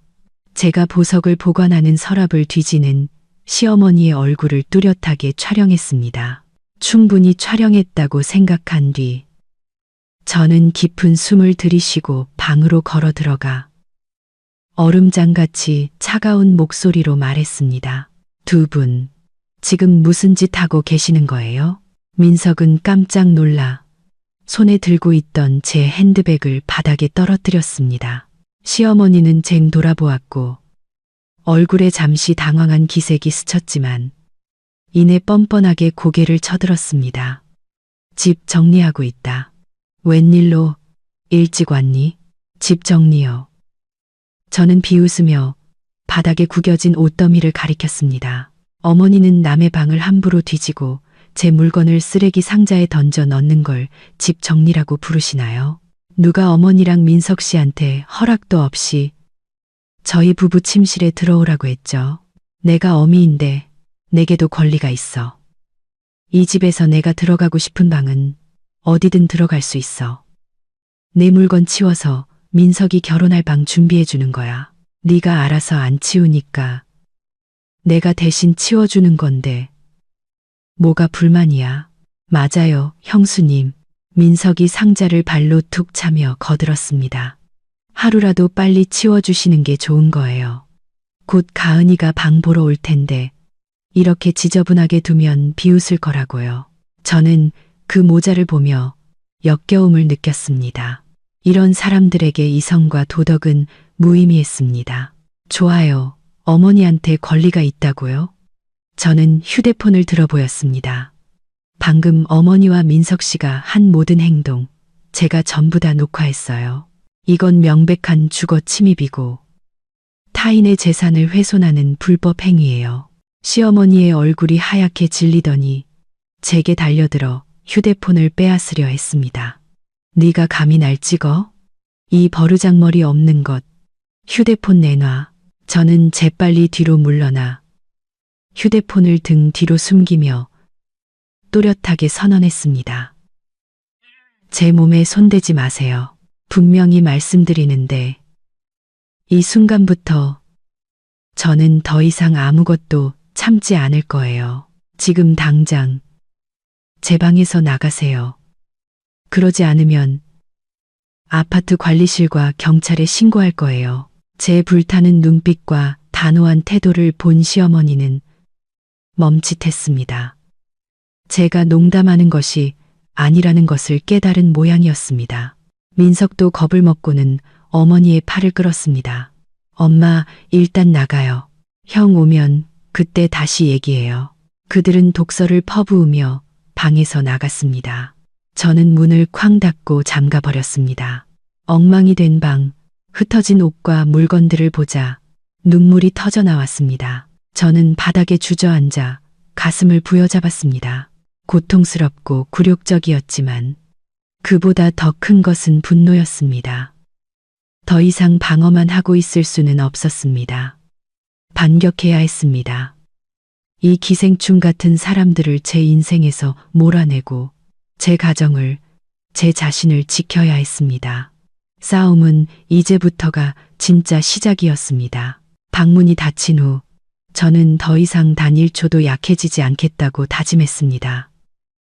제가 보석을 보관하는 서랍을 뒤지는 시어머니의 얼굴을 뚜렷하게 촬영했습니다. 충분히 촬영했다고 생각한 뒤 저는 깊은 숨을 들이쉬고 방으로 걸어 들어가 얼음장같이 차가운 목소리로 말했습니다. 두 분, 지금 무슨 짓 하고 계시는 거예요? 민석은 깜짝 놀라 손에 들고 있던 제 핸드백을 바닥에 떨어뜨렸습니다. 시어머니는 쟁 돌아보았고 얼굴에 잠시 당황한 기색이 스쳤지만 이내 뻔뻔하게 고개를 쳐들었습니다. 집 정리하고 있다. 웬일로 일찍 왔니? 집 정리요. 저는 비웃으며 바닥에 구겨진 옷더미를 가리켰습니다. 어머니는 남의 방을 함부로 뒤지고 제 물건을 쓰레기 상자에 던져 넣는 걸 집 정리라고 부르시나요? 누가 어머니랑 민석 씨한테 허락도 없이 저희 부부 침실에 들어오라고 했죠. 내가 어미인데 내게도 권리가 있어. 이 집에서 내가 들어가고 싶은 방은 어디든 들어갈 수 있어. 내 물건 치워서 민석이 결혼할 방 준비해 주는 거야. 네가 알아서 안 치우니까 내가 대신 치워주는 건데 뭐가 불만이야? 맞아요, 형수님. 민석이 상자를 발로 툭 차며 거들었습니다. 하루라도 빨리 치워주시는 게 좋은 거예요. 곧 가은이가 방 보러 올 텐데 이렇게 지저분하게 두면 비웃을 거라고요. 저는 그 모자를 보며 역겨움을 느꼈습니다. 이런 사람들에게 이성과 도덕은 무의미했습니다. 좋아요. 어머니한테 권리가 있다고요? 저는 휴대폰을 들어 보였습니다. 방금 어머니와 민석 씨가 한 모든 행동, 제가 전부 다 녹화했어요. 이건 명백한 주거 침입이고 타인의 재산을 훼손하는 불법 행위예요. 시어머니의 얼굴이 하얗게 질리더니 제게 달려들어 휴대폰을 빼앗으려 했습니다. 네가 감히 날 찍어? 이 버르장머리 없는 것. 휴대폰 내놔. 저는 재빨리 뒤로 물러나 휴대폰을 등 뒤로 숨기며 또렷하게 선언했습니다. 제 몸에 손대지 마세요. 분명히 말씀드리는데 이 순간부터 저는 더 이상 아무것도 참지 않을 거예요. 지금 당장 제 방에서 나가세요. 그러지 않으면 아파트 관리실과 경찰에 신고할 거예요. 제 불타는 눈빛과 단호한 태도를 본 시어머니는 멈칫했습니다. 제가 농담하는 것이 아니라는 것을 깨달은 모양이었습니다. 민석도 겁을 먹고는 어머니의 팔을 끌었습니다. 엄마, 일단 나가요. 형 오면 그때 다시 얘기해요. 그들은 독서를 퍼부으며 방에서 나갔습니다. 저는 문을 쾅 닫고 잠가 버렸습니다. 엉망이 된 방, 흩어진 옷과 물건들을 보자 눈물이 터져 나왔습니다. 저는 바닥에 주저앉아 가슴을 부여잡았습니다. 고통스럽고 굴욕적이었지만 그보다 더 큰 것은 분노였습니다. 더 이상 방어만 하고 있을 수는 없었습니다. 반격해야 했습니다. 이 기생충 같은 사람들을 제 인생에서 몰아내고 제 가정을, 제 자신을 지켜야 했습니다. 싸움은 이제부터가 진짜 시작이었습니다. 방문이 닫힌 후 저는 더 이상 단 1초도 약해지지 않겠다고 다짐했습니다.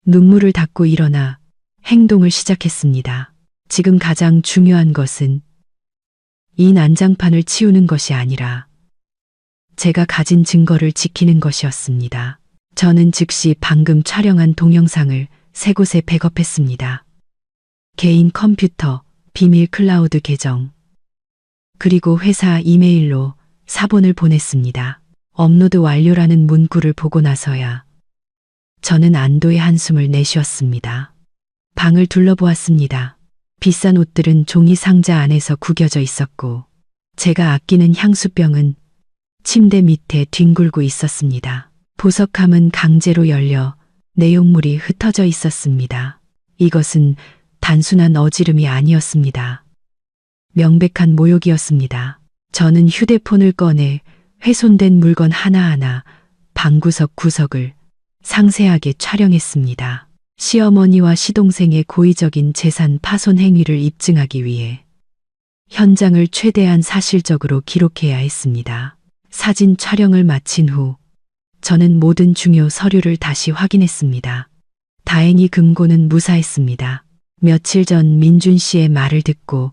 눈물을 닦고 일어나 행동을 시작했습니다. 지금 가장 중요한 것은 이 난장판을 치우는 것이 아니라 제가 가진 증거를 지키는 것이었습니다. 저는 즉시 방금 촬영한 동영상을 세 곳에 백업했습니다. 개인 컴퓨터, 비밀 클라우드 계정, 그리고 회사 이메일로 사본을 보냈습니다. 업로드 완료라는 문구를 보고 나서야 저는 안도의 한숨을 내쉬었습니다. 방을 둘러보았습니다. 비싼 옷들은 종이 상자 안에서 구겨져 있었고 제가 아끼는 향수병은 침대 밑에 뒹굴고 있었습니다. 보석함은 강제로 열려 내용물이 흩어져 있었습니다. 이것은 단순한 어지름이 아니었습니다. 명백한 모욕이었습니다. 저는 휴대폰을 꺼내 훼손된 물건 하나하나 방구석 구석을 상세하게 촬영했습니다. 시어머니와 시동생의 고의적인 재산 파손 행위를 입증하기 위해 현장을 최대한 사실적으로 기록해야 했습니다. 사진 촬영을 마친 후 저는 모든 중요 서류를 다시 확인했습니다. 다행히 금고는 무사했습니다. 며칠 전 민준 씨의 말을 듣고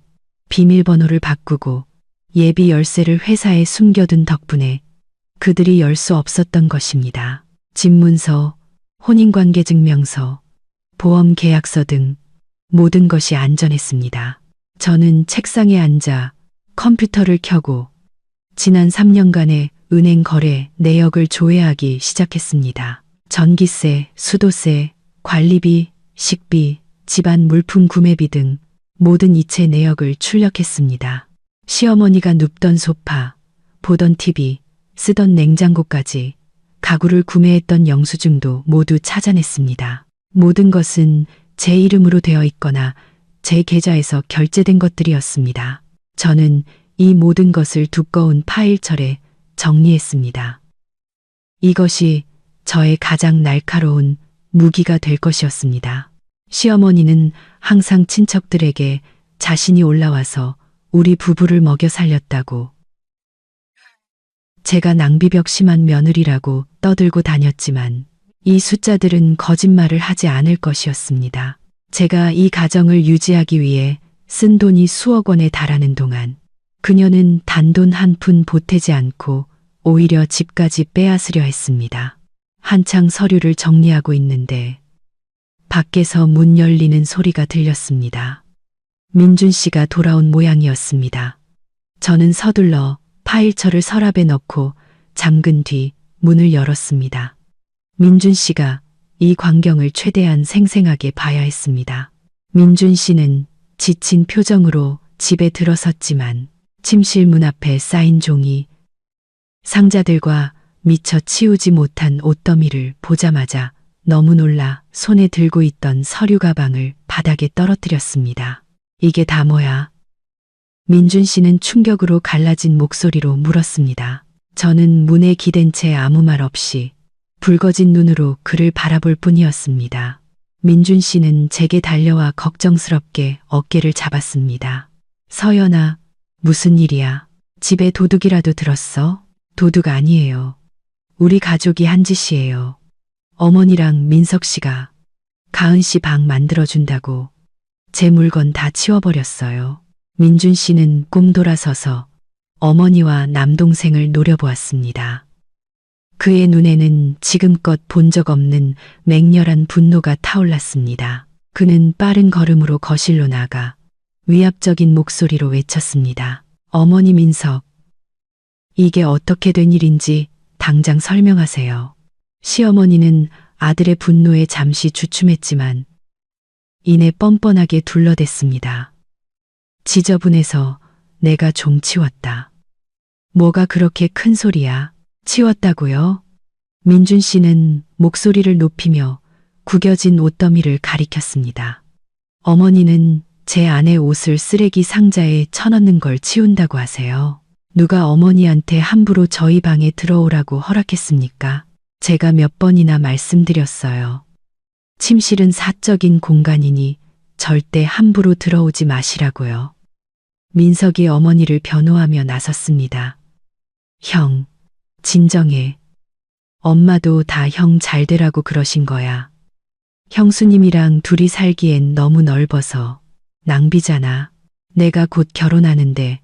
비밀번호를 바꾸고 예비 열쇠를 회사에 숨겨둔 덕분에 그들이 열 수 없었던 것입니다. 집문서, 혼인관계 증명서, 보험 계약서 등 모든 것이 안전했습니다. 저는 책상에 앉아 컴퓨터를 켜고 지난 3년간의 은행 거래 내역을 조회하기 시작했습니다. 전기세, 수도세, 관리비, 식비, 집안 물품 구매비 등 모든 이체 내역을 출력했습니다. 시어머니가 눕던 소파, 보던 TV, 쓰던 냉장고까지 가구를 구매했던 영수증도 모두 찾아냈습니다. 모든 것은 제 이름으로 되어 있거나 제 계좌에서 결제된 것들이었습니다. 저는 이 모든 것을 두꺼운 파일철에 정리했습니다. 이것이 저의 가장 날카로운 무기가 될 것이었습니다. 시어머니는 항상 친척들에게 자신이 올라와서 우리 부부를 먹여 살렸다고, 제가 낭비벽 심한 며느리라고 떠들고 다녔지만 이 숫자들은 거짓말을 하지 않을 것이었습니다. 제가 이 가정을 유지하기 위해 쓴 돈이 수억 원에 달하는 동안 그녀는 단돈 한 푼 보태지 않고 오히려 집까지 빼앗으려 했습니다. 한창 서류를 정리하고 있는데 밖에서 문 열리는 소리가 들렸습니다. 민준 씨가 돌아온 모양이었습니다. 저는 서둘러 파일철을 서랍에 넣고 잠근 뒤 문을 열었습니다. 민준 씨가 이 광경을 최대한 생생하게 봐야 했습니다. 민준 씨는 지친 표정으로 집에 들어섰지만 침실 문 앞에 쌓인 종이, 상자들과 미처 치우지 못한 옷더미를 보자마자 너무 놀라 손에 들고 있던 서류 가방을 바닥에 떨어뜨렸습니다. 이게 다 뭐야? 민준 씨는 충격으로 갈라진 목소리로 물었습니다. 저는 문에 기댄 채 아무 말 없이 붉어진 눈으로 그를 바라볼 뿐이었습니다. 민준 씨는 제게 달려와 걱정스럽게 어깨를 잡았습니다. 서연아, 무슨 일이야? 집에 도둑이라도 들었어? 도둑 아니에요. 우리 가족이 한 짓이에요. 어머니랑 민석 씨가 가은 씨 방 만들어준다고 제 물건 다 치워버렸어요. 민준 씨는 꼼 돌아서서 어머니와 남동생을 노려보았습니다. 그의 눈에는 지금껏 본 적 없는 맹렬한 분노가 타올랐습니다. 그는 빠른 걸음으로 거실로 나가 위압적인 목소리로 외쳤습니다. 어머니 민석, 이게 어떻게 된 일인지 당장 설명하세요. 시어머니는 아들의 분노에 잠시 주춤했지만 이내 뻔뻔하게 둘러댔습니다. 지저분해서 내가 좀 치웠다. 뭐가 그렇게 큰 소리야? 치웠다고요? 민준 씨는 목소리를 높이며 구겨진 옷더미를 가리켰습니다. 어머니는 제 아내 옷을 쓰레기 상자에 쳐넣는 걸 치운다고 하세요. 누가 어머니한테 함부로 저희 방에 들어오라고 허락했습니까? 제가 몇 번이나 말씀드렸어요. 침실은 사적인 공간이니 절대 함부로 들어오지 마시라고요. 민석이 어머니를 변호하며 나섰습니다. 형, 진정해. 엄마도 다 형 잘 되라고 그러신 거야. 형수님이랑 둘이 살기엔 너무 넓어서 낭비잖아. 내가 곧 결혼하는데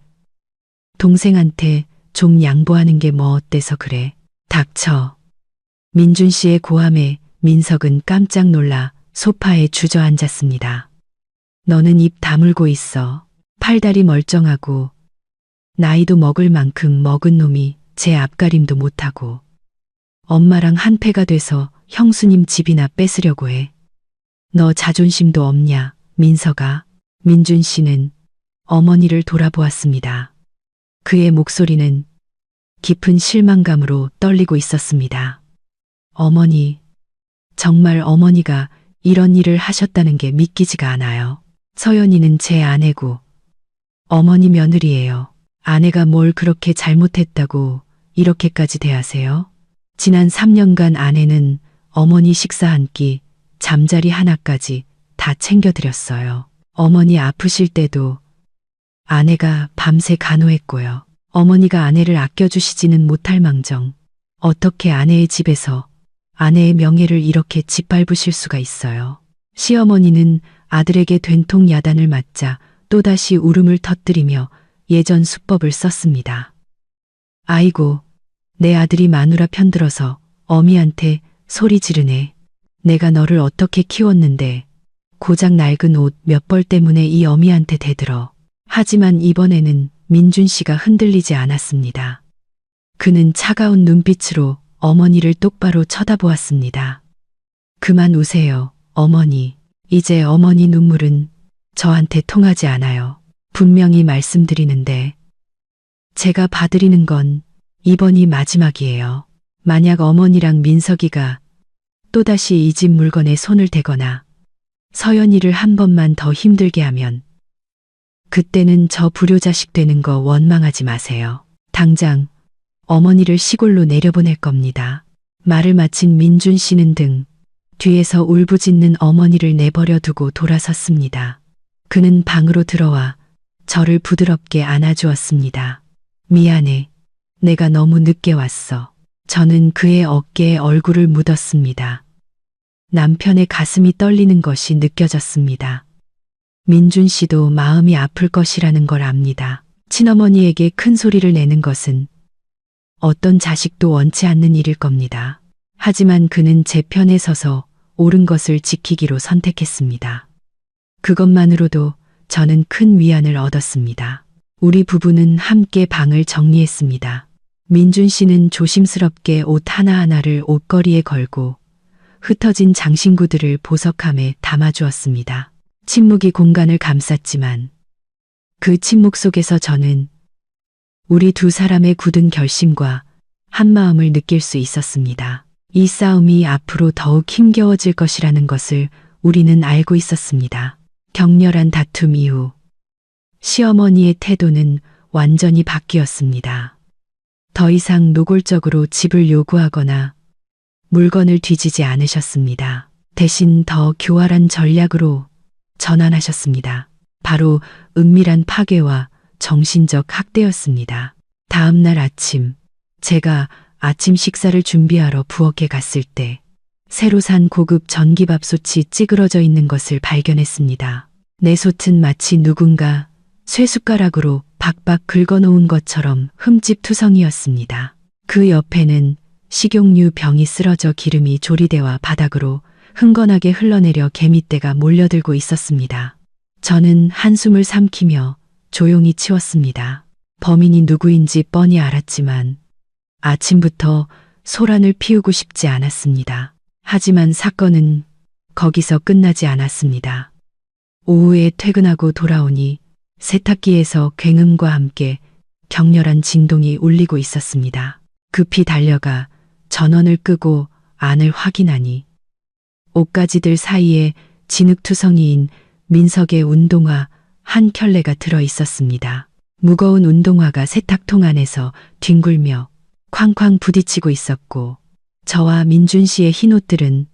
동생한테 좀 양보하는 게 뭐 어때서 그래. 닥쳐. 민준 씨의 고함에 민석은 깜짝 놀라 소파에 주저앉았습니다. 너는 입 다물고 있어. 팔다리 멀쩡하고 나이도 먹을 만큼 먹은 놈이 제 앞가림도 못하고 엄마랑 한패가 돼서 형수님 집이나 뺏으려고 해. 너 자존심도 없냐, 민석아. 민준 씨는 어머니를 돌아보았습니다. 그의 목소리는 깊은 실망감으로 떨리고 있었습니다. 어머니, 정말 어머니가 이런 일을 하셨다는 게 믿기지가 않아요. 서연이는 제 아내고 어머니 며느리예요. 아내가 뭘 그렇게 잘못했다고 이렇게까지 대하세요? 지난 3년간 아내는 어머니 식사 한 끼, 잠자리 하나까지 다 챙겨드렸어요. 어머니 아프실 때도 아내가 밤새 간호했고요. 어머니가 아내를 아껴주시지는 못할 망정 어떻게 아내의 집에서 아내의 명예를 이렇게 짓밟으실 수가 있어요. 시어머니는 아들에게 된통 야단을 맞자 또다시 울음을 터뜨리며 예전 수법을 썼습니다. 아이고, 내 아들이 마누라 편들어서 어미한테 소리 지르네. 내가 너를 어떻게 키웠는데 고작 낡은 옷 몇 벌 때문에 이 어미한테 대들어. 하지만 이번에는 민준 씨가 흔들리지 않았습니다. 그는 차가운 눈빛으로 어머니를 똑바로 쳐다보았습니다. 그만 우세요, 어머니. 이제 어머니 눈물은 저한테 통하지 않아요. 분명히 말씀드리는데 제가 봐드리는 건 이번이 마지막이에요. 만약 어머니랑 민석이가 또다시 이 집 물건에 손을 대거나 서연이를 한 번만 더 힘들게 하면 그때는 저 불효자식 되는 거 원망하지 마세요. 당장 어머니를 시골로 내려보낼 겁니다. 말을 마친 민준 씨는 등 뒤에서 울부짖는 어머니를 내버려 두고 돌아섰습니다. 그는 방으로 들어와 저를 부드럽게 안아주었습니다. 미안해. 내가 너무 늦게 왔어. 저는 그의 어깨에 얼굴을 묻었습니다. 남편의 가슴이 떨리는 것이 느껴졌습니다. 민준 씨도 마음이 아플 것이라는 걸 압니다. 친어머니에게 큰 소리를 내는 것은 어떤 자식도 원치 않는 일일 겁니다. 하지만 그는 제 편에 서서 옳은 것을 지키기로 선택했습니다. 그것만으로도 저는 큰 위안을 얻었습니다. 우리 부부는 함께 방을 정리했습니다. 민준 씨는 조심스럽게 옷 하나하나를 옷걸이에 걸고 흩어진 장신구들을 보석함에 담아주었습니다. 침묵이 공간을 감쌌지만 그 침묵 속에서 저는 우리 두 사람의 굳은 결심과 한마음을 느낄 수 있었습니다. 이 싸움이 앞으로 더욱 힘겨워질 것이라는 것을 우리는 알고 있었습니다. 격렬한 다툼 이후 시어머니의 태도는 완전히 바뀌었습니다. 더 이상 노골적으로 집을 요구하거나 물건을 뒤지지 않으셨습니다. 대신 더 교활한 전략으로 전환하셨습니다. 바로 은밀한 파괴와 정신적 학대였습니다. 다음 날 아침, 제가 아침 식사를 준비하러 부엌에 갔을 때 새로 산 고급 전기밥솥이 찌그러져 있는 것을 발견했습니다. 내 솥은 마치 누군가 쇠숟가락으로 박박 긁어놓은 것처럼 흠집투성이었습니다. 그 옆에는 식용유 병이 쓰러져 기름이 조리대와 바닥으로 흥건하게 흘러내려 개미떼가 몰려들고 있었습니다. 저는 한숨을 삼키며 조용히 치웠습니다. 범인이 누구인지 뻔히 알았지만 아침부터 소란을 피우고 싶지 않았습니다. 하지만 사건은 거기서 끝나지 않았습니다. 오후에 퇴근하고 돌아오니 세탁기에서 굉음과 함께 격렬한 진동이 울리고 있었습니다. 급히 달려가 전원을 끄고 안을 확인하니 옷가지들 사이에 진흙투성이인 민석의 운동화 한 켤레가 들어 있었습니다. 무거운 운동화가 세탁통 안에서 뒹굴며 쾅쾅 부딪히고 있었고 저와 민준 씨의 흰 옷들은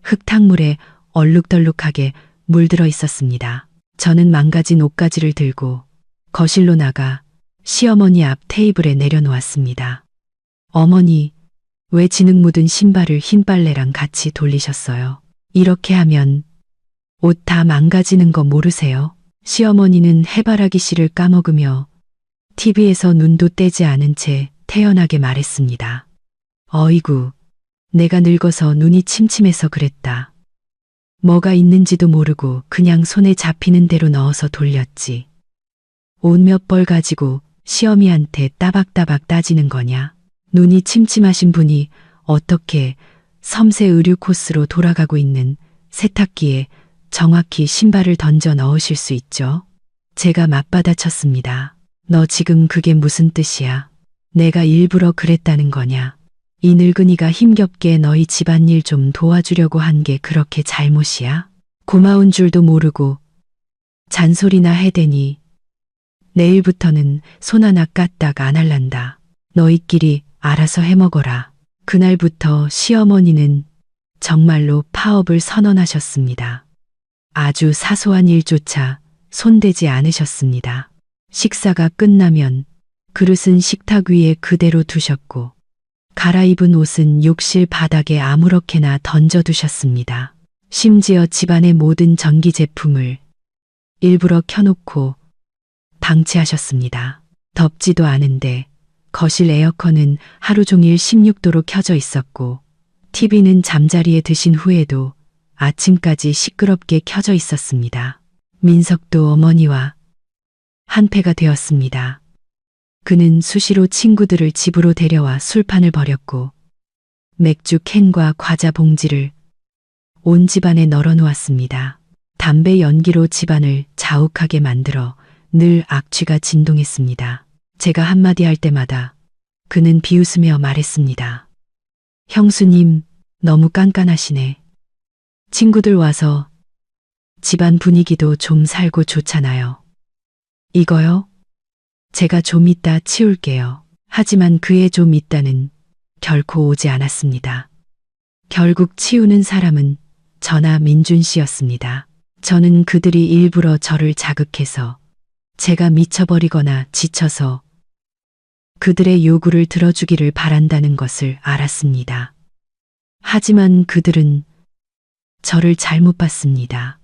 흙탕물에 얼룩덜룩하게 물들어 있었습니다. 저는 망가진 옷가지를 들고 거실로 나가 시어머니 앞 테이블에 내려놓았습니다. 어머니, 왜 진흙 묻은 신발을 흰 빨래랑 같이 돌리셨어요? 이렇게 하면 옷 다 망가지는 거 모르세요? 시어머니는 해바라기 씨를 까먹으며 TV에서 눈도 떼지 않은 채 태연하게 말했습니다. 어이구, 내가 늙어서 눈이 침침해서 그랬다. 뭐가 있는지도 모르고 그냥 손에 잡히는 대로 넣어서 돌렸지. 옷 몇 벌 가지고 시어미한테 따박따박 따지는 거냐? 눈이 침침하신 분이 어떻게 섬세 의류 코스로 돌아가고 있는 세탁기에 정확히 신발을 던져 넣으실 수 있죠? 제가 맞받아쳤습니다. 너 지금 그게 무슨 뜻이야? 내가 일부러 그랬다는 거냐? 이 늙은이가 힘겹게 너희 집안일 좀 도와주려고 한 게 그렇게 잘못이야? 고마운 줄도 모르고 잔소리나 해대니 내일부터는 손 하나 까딱 안 할란다. 너희끼리 알아서 해먹어라. 그날부터 시어머니는 정말로 파업을 선언하셨습니다. 아주 사소한 일조차 손대지 않으셨습니다. 식사가 끝나면 그릇은 식탁 위에 그대로 두셨고 갈아입은 옷은 욕실 바닥에 아무렇게나 던져두셨습니다. 심지어 집안의 모든 전기 제품을 일부러 켜놓고 방치하셨습니다. 덥지도 않은데 거실 에어컨은 하루 종일 16도로 켜져 있었고 TV는 잠자리에 드신 후에도 아침까지 시끄럽게 켜져 있었습니다. 민석도 어머니와 한패가 되었습니다. 그는 수시로 친구들을 집으로 데려와 술판을 벌였고 맥주 캔과 과자 봉지를 온 집안에 널어놓았습니다. 담배 연기로 집안을 자욱하게 만들어 늘 악취가 진동했습니다. 제가 한마디 할 때마다 그는 비웃으며 말했습니다. 형수님, 너무 깐깐하시네. 친구들 와서 집안 분위기도 좀 살고 좋잖아요. 이거요? 제가 좀 이따 치울게요. 하지만 그의 좀 이따는 결코 오지 않았습니다. 결국 치우는 사람은 저나 민준 씨였습니다. 저는 그들이 일부러 저를 자극해서 제가 미쳐버리거나 지쳐서 그들의 요구를 들어주기를 바란다는 것을 알았습니다. 하지만 그들은 저를 잘못 봤습니다.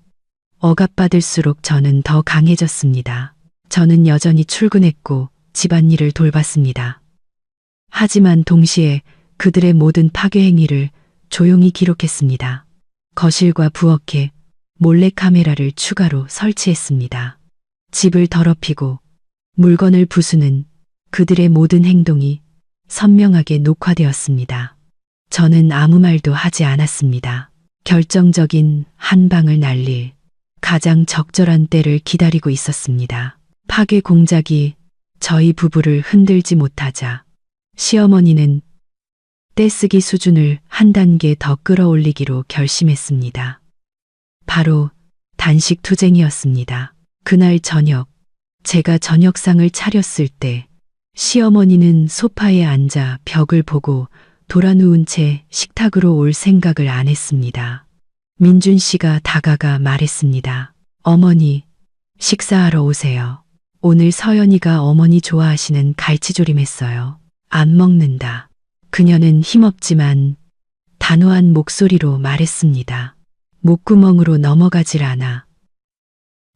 억압받을수록 저는 더 강해졌습니다. 저는 여전히 출근했고 집안일을 돌봤습니다. 하지만 동시에 그들의 모든 파괴 행위를 조용히 기록했습니다. 거실과 부엌에 몰래카메라를 추가로 설치했습니다. 집을 더럽히고 물건을 부수는 그들의 모든 행동이 선명하게 녹화되었습니다. 저는 아무 말도 하지 않았습니다. 결정적인 한 방을 날릴 가장 적절한 때를 기다리고 있었습니다. 파괴 공작이 저희 부부를 흔들지 못하자 시어머니는 떼쓰기 수준을 한 단계 더 끌어올리기로 결심했습니다. 바로 단식 투쟁이었습니다. 그날 저녁, 제가 저녁상을 차렸을 때 시어머니는 소파에 앉아 벽을 보고 돌아 누운 채 식탁으로 올 생각을 안 했습니다. 민준 씨가 다가가 말했습니다. 어머니, 식사하러 오세요. 오늘 서연이가 어머니 좋아하시는 갈치조림 했어요. 안 먹는다. 그녀는 힘없지만 단호한 목소리로 말했습니다. 목구멍으로 넘어가질 않아.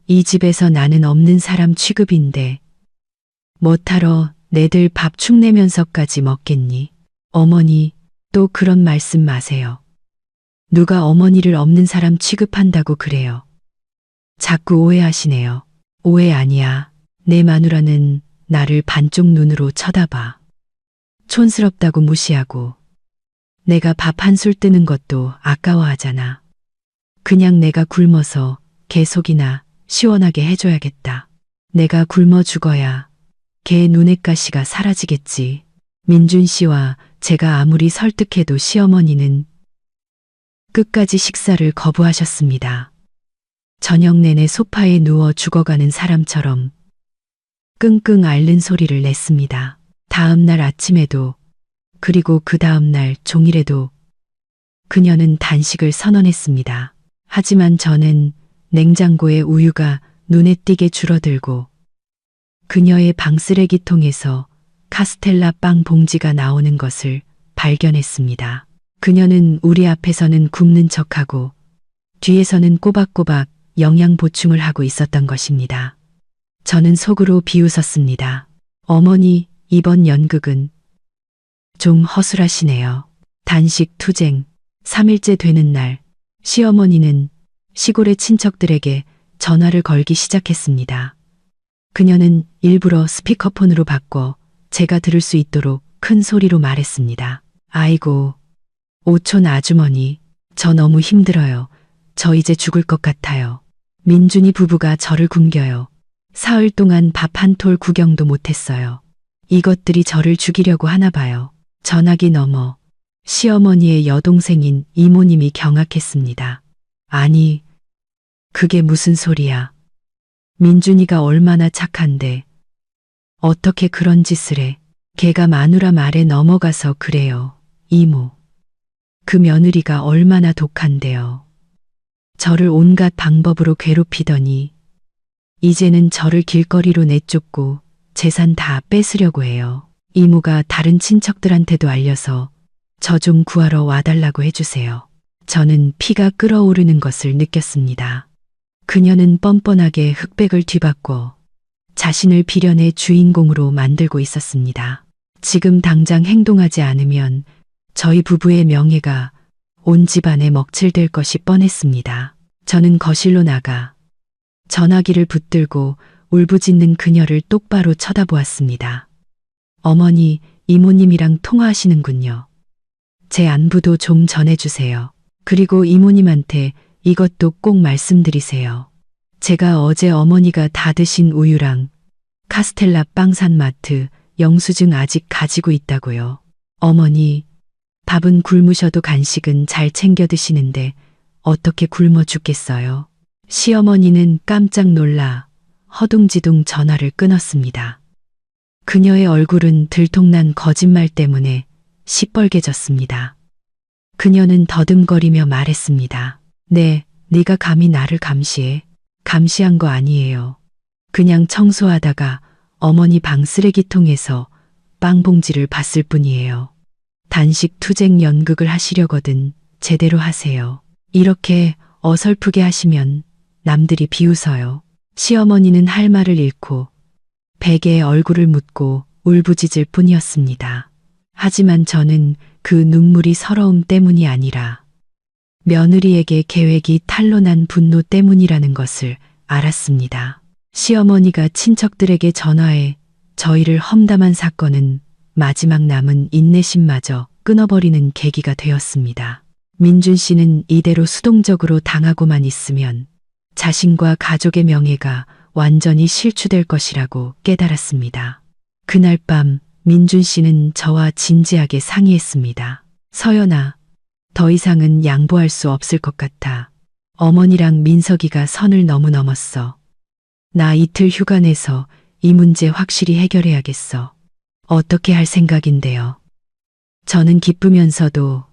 이 집에서 나는 없는 사람 취급인데 뭐하러 내들 밥 축내면서까지 먹겠니? 어머니, 또 그런 말씀 마세요. 누가 어머니를 없는 사람 취급한다고 그래요. 자꾸 오해하시네요. 오해 아니야. 내 마누라는 나를 반쪽 눈으로 쳐다봐. 촌스럽다고 무시하고 내가 밥 한 술 뜨는 것도 아까워하잖아. 그냥 내가 굶어서 개 속이나 시원하게 해줘야겠다. 내가 굶어 죽어야 걔 눈엣 가시가 사라지겠지. 민준 씨와 제가 아무리 설득해도 시어머니는 끝까지 식사를 거부하셨습니다. 저녁 내내 소파에 누워 죽어가는 사람처럼 끙끙 앓는 소리를 냈습니다. 다음 날 아침에도 그리고 그 다음 날 종일에도 그녀는 단식을 선언했습니다. 하지만 저는 냉장고의 우유가 눈에 띄게 줄어들고 그녀의 방 쓰레기통에서 카스텔라 빵 봉지가 나오는 것을 발견했습니다. 그녀는 우리 앞에서는 굶는 척하고 뒤에서는 꼬박꼬박 영양 보충을 하고 있었던 것입니다. 저는 속으로 비웃었습니다. 어머니, 이번 연극은 좀 허술하시네요. 단식 투쟁 3일째 되는 날, 시어머니는 시골의 친척들에게 전화를 걸기 시작했습니다. 그녀는 일부러 스피커폰으로 바꿔 제가 들을 수 있도록 큰 소리로 말했습니다. 아이고, 오촌 아주머니, 저 너무 힘들어요. 저 이제 죽을 것 같아요. 민준이 부부가 저를 굶겨요. 사흘 동안 밥 한 톨 구경도 못했어요. 이것들이 저를 죽이려고 하나 봐요. 전화기 너머 시어머니의 여동생인 이모님이 경악했습니다. 아니, 그게 무슨 소리야. 민준이가 얼마나 착한데 어떻게 그런 짓을 해. 걔가 마누라 말에 넘어가서 그래요. 이모. 그 며느리가 얼마나 독한데요. 저를 온갖 방법으로 괴롭히더니 이제는 저를 길거리로 내쫓고 재산 다 뺏으려고 해요. 이모가 다른 친척들한테도 알려서 저 좀 구하러 와달라고 해주세요. 저는 피가 끓어오르는 것을 느꼈습니다. 그녀는 뻔뻔하게 흑백을 뒤바꿔 자신을 비련의 주인공으로 만들고 있었습니다. 지금 당장 행동하지 않으면 저희 부부의 명예가 온 집안에 먹칠될 것이 뻔했습니다. 저는 거실로 나가 전화기를 붙들고 울부짖는 그녀를 똑바로 쳐다보았습니다. 어머니, 이모님이랑 통화하시는군요. 제 안부도 좀 전해주세요. 그리고 이모님한테 이것도 꼭 말씀드리세요. 제가 어제 어머니가 다 드신 우유랑 카스텔라 빵 산 마트 영수증 아직 가지고 있다고요. 어머니, 밥은 굶으셔도 간식은 잘 챙겨 드시는데 어떻게 굶어 죽겠어요. 시어머니는 깜짝 놀라 허둥지둥 전화를 끊었습니다. 그녀의 얼굴은 들통난 거짓말 때문에 시뻘개졌습니다. 그녀는 더듬거리며 말했습니다. 네, 네가 감히 나를 감시해. 감시한 거 아니에요. 그냥 청소하다가 어머니 방 쓰레기통에서 빵 봉지를 봤을 뿐이에요. 단식 투쟁 연극을 하시려거든 제대로 하세요. 이렇게 어설프게 하시면 남들이 비웃어요. 시어머니는 할 말을 잃고 베개에 얼굴을 묻고 울부짖을 뿐이었습니다. 하지만 저는 그 눈물이 서러움 때문이 아니라 며느리에게 계획이 탄로난 분노 때문이라는 것을 알았습니다. 시어머니가 친척들에게 전화해 저희를 험담한 사건은 마지막 남은 인내심마저 끊어버리는 계기가 되었습니다. 민준 씨는 이대로 수동적으로 당하고만 있으면 자신과 가족의 명예가 완전히 실추될 것이라고 깨달았습니다. 그날 밤 민준 씨는 저와 진지하게 상의했습니다. 서연아, 더 이상은 양보할 수 없을 것 같아. 어머니랑 민석이가 선을 너무 넘었어. 나 이틀 휴가 내서 이 문제 확실히 해결해야겠어. 어떻게 할 생각인데요? 저는 기쁘면서도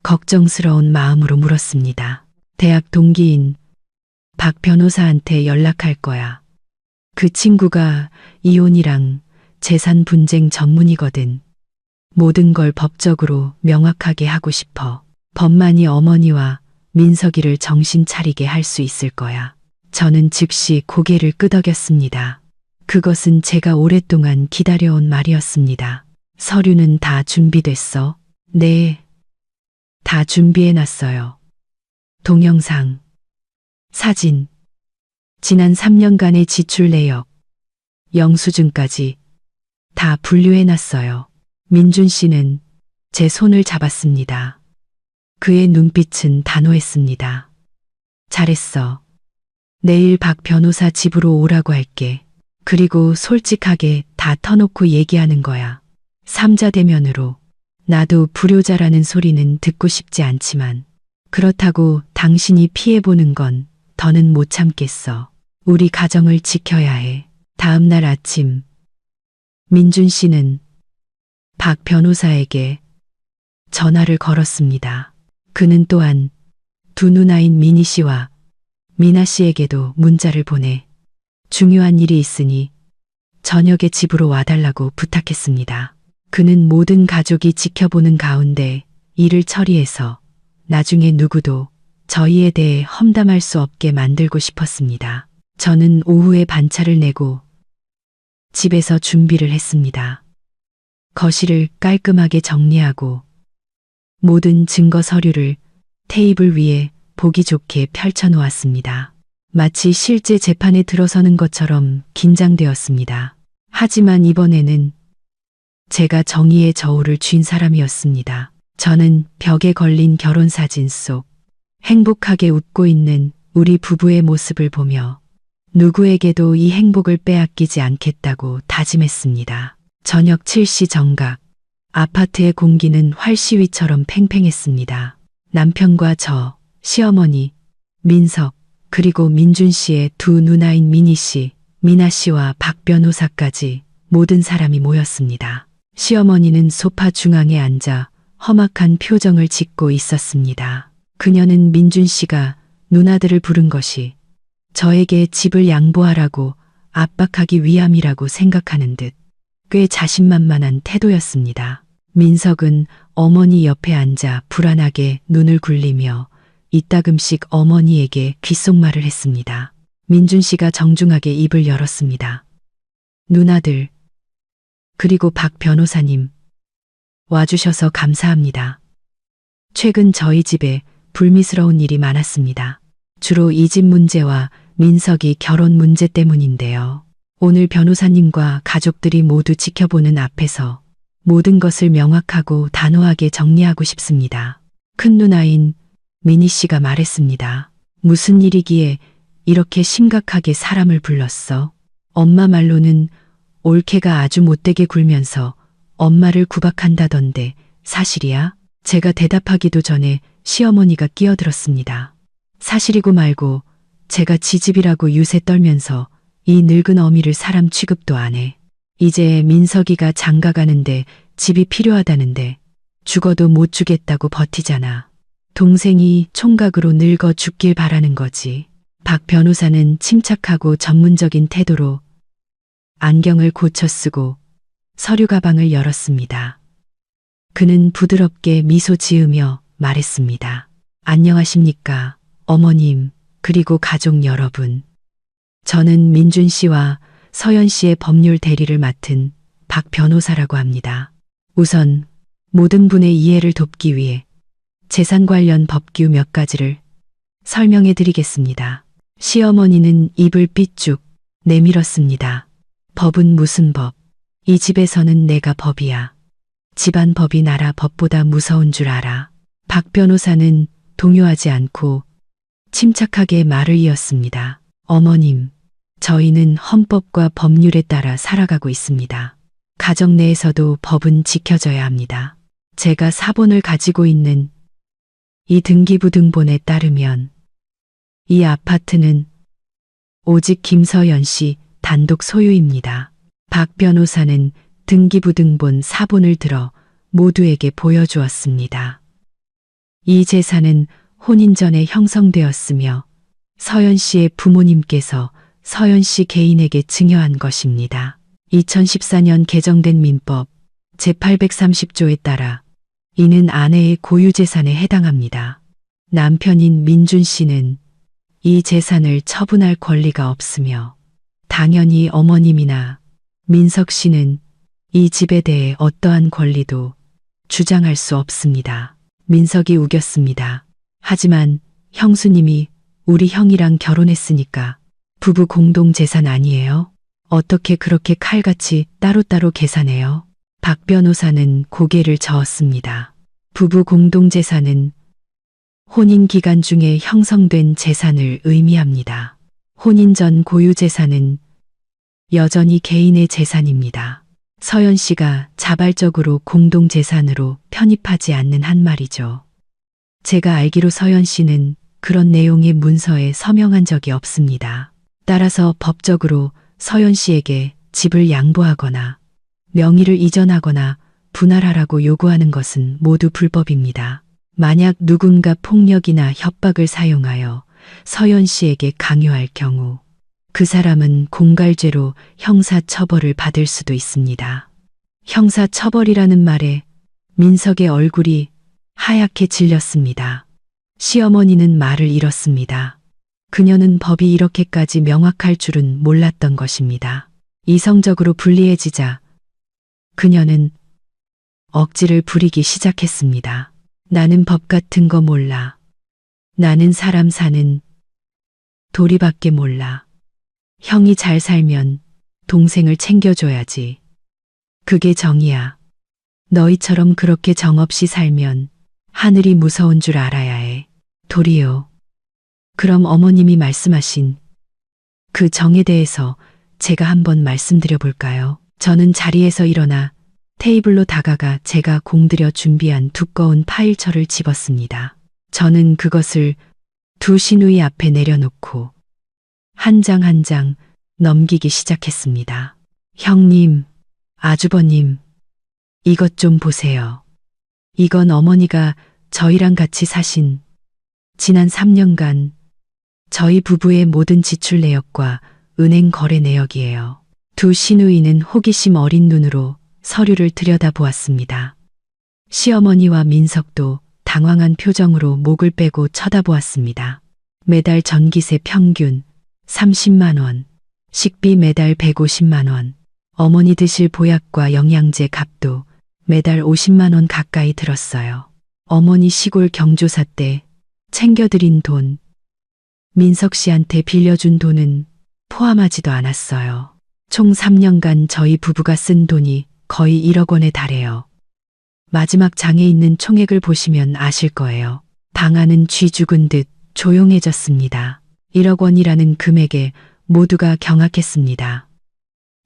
걱정스러운 마음으로 물었습니다. 대학 동기인 박 변호사한테 연락할 거야. 그 친구가 이혼이랑 재산 분쟁 전문이거든. 모든 걸 법적으로 명확하게 하고 싶어. 법만이 어머니와 민석이를 정신 차리게 할 수 있을 거야. 저는 즉시 고개를 끄덕였습니다. 그것은 제가 오랫동안 기다려온 말이었습니다. 서류는 다 준비됐어? 네. 다 준비해놨어요. 동영상, 사진, 지난 3년간의 지출 내역, 영수증까지 다 분류해놨어요. 민준 씨는 제 손을 잡았습니다. 그의 눈빛은 단호했습니다. 잘했어. 내일 박 변호사 집으로 오라고 할게. 그리고 솔직하게 다 터놓고 얘기하는 거야. 삼자 대면으로. 나도 불효자라는 소리는 듣고 싶지 않지만 그렇다고 당신이 피해보는 건 더는 못 참겠어. 우리 가정을 지켜야 해. 다음 날 아침 민준 씨는 박 변호사에게 전화를 걸었습니다. 그는 또한 두 누나인 미니 씨와 미나 씨에게도 문자를 보내 중요한 일이 있으니 저녁에 집으로 와달라고 부탁했습니다. 그는 모든 가족이 지켜보는 가운데 일을 처리해서 나중에 누구도 저희에 대해 험담할 수 없게 만들고 싶었습니다. 저는 오후에 반차를 내고 집에서 준비를 했습니다. 거실을 깔끔하게 정리하고 모든 증거 서류를 테이블 위에 보기 좋게 펼쳐 놓았습니다. 마치 실제 재판에 들어서는 것처럼 긴장되었습니다. 하지만 이번에는 제가 정의의 저울을 쥔 사람이었습니다. 저는 벽에 걸린 결혼사진 속 행복하게 웃고 있는 우리 부부의 모습을 보며 누구에게도 이 행복을 빼앗기지 않겠다고 다짐했습니다. 저녁 7시 정각, 아파트의 공기는 활시위처럼 팽팽했습니다. 남편과 저, 시어머니, 민석, 그리고 민준 씨의 두 누나인 미니 씨, 미나 씨와 박 변호사까지 모든 사람이 모였습니다. 시어머니는 소파 중앙에 앉아 험악한 표정을 짓고 있었습니다. 그녀는 민준 씨가 누나들을 부른 것이 저에게 집을 양보하라고 압박하기 위함이라고 생각하는 듯 꽤 자신만만한 태도였습니다. 민석은 어머니 옆에 앉아 불안하게 눈을 굴리며 이따금씩 어머니에게 귓속말을 했습니다. 민준 씨가 정중하게 입을 열었습니다. 누나들, 그리고 박 변호사님, 와주셔서 감사합니다. 최근 저희 집에 불미스러운 일이 많았습니다. 주로 이 집 문제와 민석이 결혼 문제 때문인데요. 오늘 변호사님과 가족들이 모두 지켜보는 앞에서 모든 것을 명확하고 단호하게 정리하고 싶습니다. 큰 누나인 미니 씨가 말했습니다. 무슨 일이기에 이렇게 심각하게 사람을 불렀어? 엄마 말로는 올케가 아주 못되게 굴면서 엄마를 구박한다던데 사실이야? 제가 대답하기도 전에 시어머니가 끼어들었습니다. 사실이고 말고 제가 지집이라고 유세 떨면서 이 늙은 어미를 사람 취급도 안 해. 이제 민석이가 장가가는데 집이 필요하다는데 죽어도 못 주겠다고 버티잖아. 동생이 총각으로 늙어 죽길 바라는 거지. 박 변호사는 침착하고 전문적인 태도로 안경을 고쳐 쓰고 서류 가방을 열었습니다. 그는 부드럽게 미소 지으며 말했습니다. 안녕하십니까, 어머님, 그리고 가족 여러분. 저는 민준 씨와 서연 씨의 법률 대리를 맡은 박 변호사라고 합니다. 우선 모든 분의 이해를 돕기 위해 재산 관련 법규 몇 가지를 설명해 드리겠습니다. 시어머니는 입을 삐쭉 내밀었습니다. 법은 무슨 법? 이 집에서는 내가 법이야. 집안 법이 나라 법보다 무서운 줄 알아. 박 변호사는 동요하지 않고 침착하게 말을 이었습니다. 어머님, 저희는 헌법과 법률에 따라 살아가고 있습니다. 가정 내에서도 법은 지켜져야 합니다. 제가 사본을 가지고 있는 이 등기부등본에 따르면 이 아파트는 오직 김서연 씨 단독 소유입니다. 박 변호사는 등기부등본 사본을 들어 모두에게 보여주었습니다. 이 재산은 혼인 전에 형성되었으며 서연 씨의 부모님께서 서연 씨 개인에게 증여한 것입니다. 2014년 개정된 민법 제830조에 따라 이는 아내의 고유재산에 해당합니다. 남편인 민준 씨는 이 재산을 처분할 권리가 없으며 당연히 어머님이나 민석 씨는 이 집에 대해 어떠한 권리도 주장할 수 없습니다. 민석이 우겼습니다. 하지만 형수님이 우리 형이랑 결혼했으니까 부부 공동 재산 아니에요? 어떻게 그렇게 칼같이 따로따로 계산해요? 박 변호사는 고개를 저었습니다. 부부 공동 재산은 혼인 기간 중에 형성된 재산을 의미합니다. 혼인 전 고유 재산은 여전히 개인의 재산입니다. 서연 씨가 자발적으로 공동 재산으로 편입하지 않는 한 말이죠. 제가 알기로 서연 씨는 그런 내용의 문서에 서명한 적이 없습니다. 따라서 법적으로 서연 씨에게 집을 양보하거나 명의를 이전하거나 분할하라고 요구하는 것은 모두 불법입니다. 만약 누군가 폭력이나 협박을 사용하여 서연 씨에게 강요할 경우 그 사람은 공갈죄로 형사처벌을 받을 수도 있습니다. 형사처벌이라는 말에 민석의 얼굴이 하얗게 질렸습니다. 시어머니는 말을 잃었습니다. 그녀는 법이 이렇게까지 명확할 줄은 몰랐던 것입니다. 이성적으로 불리해지자 그녀는 억지를 부리기 시작했습니다. 나는 법 같은 거 몰라. 나는 사람 사는 도리밖에 몰라. 형이 잘 살면 동생을 챙겨줘야지. 그게 정이야. 너희처럼 그렇게 정없이 살면 하늘이 무서운 줄 알아야 해. 도리요. 그럼 어머님이 말씀하신 그 정에 대해서 제가 한번 말씀드려 볼까요? 저는 자리에서 일어나 테이블로 다가가 제가 공들여 준비한 두꺼운 파일처를 집었습니다. 저는 그것을 두 시누이 앞에 내려놓고 한 장 한 장 넘기기 시작했습니다. 형님, 아주버님, 이것 좀 보세요. 이건 어머니가 저희랑 같이 사신 지난 3년간 저희 부부의 모든 지출 내역과 은행 거래 내역이에요. 두 시누이는 호기심 어린 눈으로 서류를 들여다보았습니다. 시어머니와 민석도 당황한 표정으로 목을 빼고 쳐다보았습니다. 매달 전기세 평균 30만 원, 식비 매달 150만 원, 어머니 드실 보약과 영양제 값도 매달 50만 원 가까이 들었어요. 어머니 시골 경조사 때 챙겨드린 돈, 민석 씨한테 빌려준 돈은 포함하지도 않았어요. 총 3년간 저희 부부가 쓴 돈이 거의 1억 원에 달해요. 마지막 장에 있는 총액을 보시면 아실 거예요. 방 안은 쥐 죽은 듯 조용해졌습니다. 1억 원이라는 금액에 모두가 경악했습니다.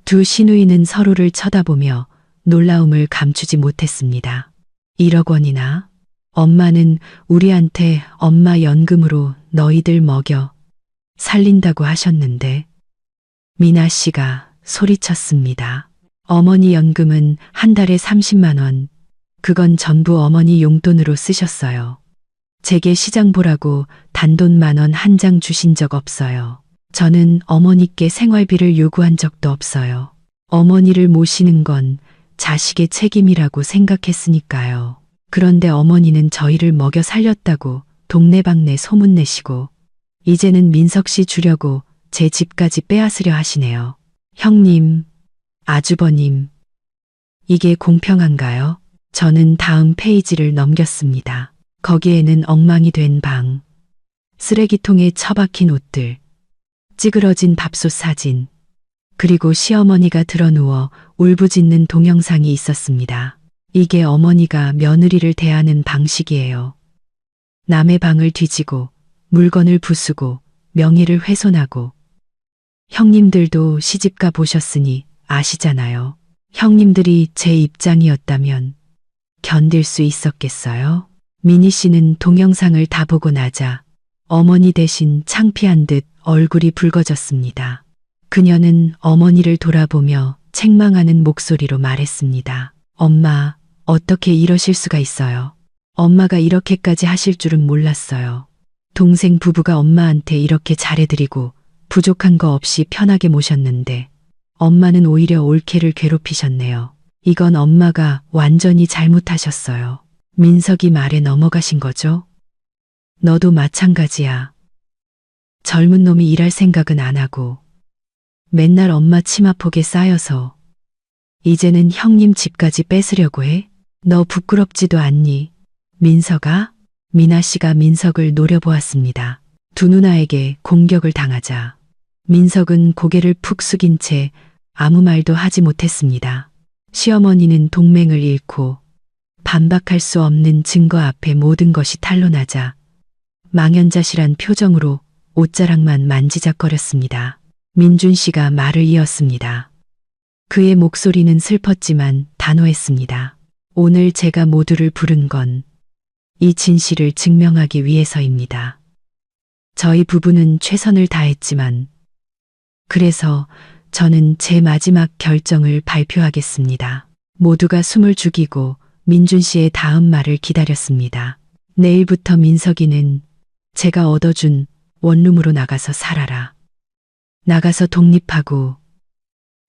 두 시누이는 서로를 쳐다보며 놀라움을 감추지 못했습니다. 1억 원이나? 엄마는 우리한테 엄마 연금으로 너희들 먹여 살린다고 하셨는데. 미나 씨가 소리쳤습니다. 어머니 연금은 한 달에 30만 원. 그건 전부 어머니 용돈으로 쓰셨어요. 제게 시장 보라고 단돈 10,000원 한 장 주신 적 없어요. 저는 어머니께 생활비를 요구한 적도 없어요. 어머니를 모시는 건 자식의 책임이라고 생각했으니까요. 그런데 어머니는 저희를 먹여 살렸다고 동네방네 소문내시고 이제는 민석 씨 주려고 제 집까지 빼앗으려 하시네요. 형님, 아주버님, 이게 공평한가요? 저는 다음 페이지를 넘겼습니다. 거기에는 엉망이 된 방, 쓰레기통에 처박힌 옷들, 찌그러진 밥솥 사진, 그리고 시어머니가 드러누워 울부짖는 동영상이 있었습니다. 이게 어머니가 며느리를 대하는 방식이에요. 남의 방을 뒤지고 물건을 부수고 명예를 훼손하고. 형님들도 시집가 보셨으니 아시잖아요. 형님들이 제 입장이었다면 견딜 수 있었겠어요? 미니 씨는 동영상을 다 보고 나자 어머니 대신 창피한 듯 얼굴이 붉어졌습니다. 그녀는 어머니를 돌아보며 책망하는 목소리로 말했습니다. 엄마, 어떻게 이러실 수가 있어요? 엄마가 이렇게까지 하실 줄은 몰랐어요. 동생 부부가 엄마한테 이렇게 잘해드리고 부족한 거 없이 편하게 모셨는데 엄마는 오히려 올케를 괴롭히셨네요. 이건 엄마가 완전히 잘못하셨어요. 민석이 말에 넘어가신 거죠? 너도 마찬가지야. 젊은 놈이 일할 생각은 안 하고 맨날 엄마 치마폭에 쌓여서 이제는 형님 집까지 뺏으려고 해? 너 부끄럽지도 않니? 민석아? 미나 씨가 민석을 노려보았습니다. 두 누나에게 공격을 당하자 민석은 고개를 푹 숙인 채 아무 말도 하지 못했습니다. 시어머니는 동맹을 잃고 반박할 수 없는 증거 앞에 모든 것이 탄로나자 망연자실한 표정으로 옷자락만 만지작거렸습니다. 민준 씨가 말을 이었습니다. 그의 목소리는 슬펐지만 단호했습니다. 오늘 제가 모두를 부른 건 이 진실을 증명하기 위해서입니다. 저희 부부는 최선을 다했지만 그래서 저는 제 마지막 결정을 발표하겠습니다. 모두가 숨을 죽이고 민준 씨의 다음 말을 기다렸습니다. 내일부터 민석이는 제가 얻어준 원룸으로 나가서 살아라. 나가서 독립하고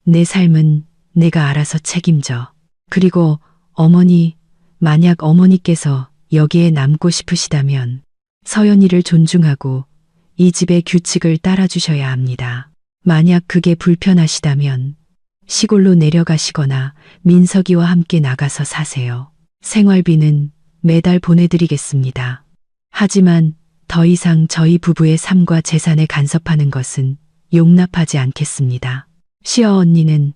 내 삶은 내가 알아서 책임져. 그리고 어머니, 만약 어머니께서 여기에 남고 싶으시다면 서연이를 존중하고 이 집의 규칙을 따라주셔야 합니다. 만약 그게 불편하시다면 시골로 내려가시거나 민석이와 함께 나가서 사세요. 생활비는 매달 보내드리겠습니다. 하지만 더 이상 저희 부부의 삶과 재산에 간섭하는 것은 용납하지 않겠습니다. 시어언니는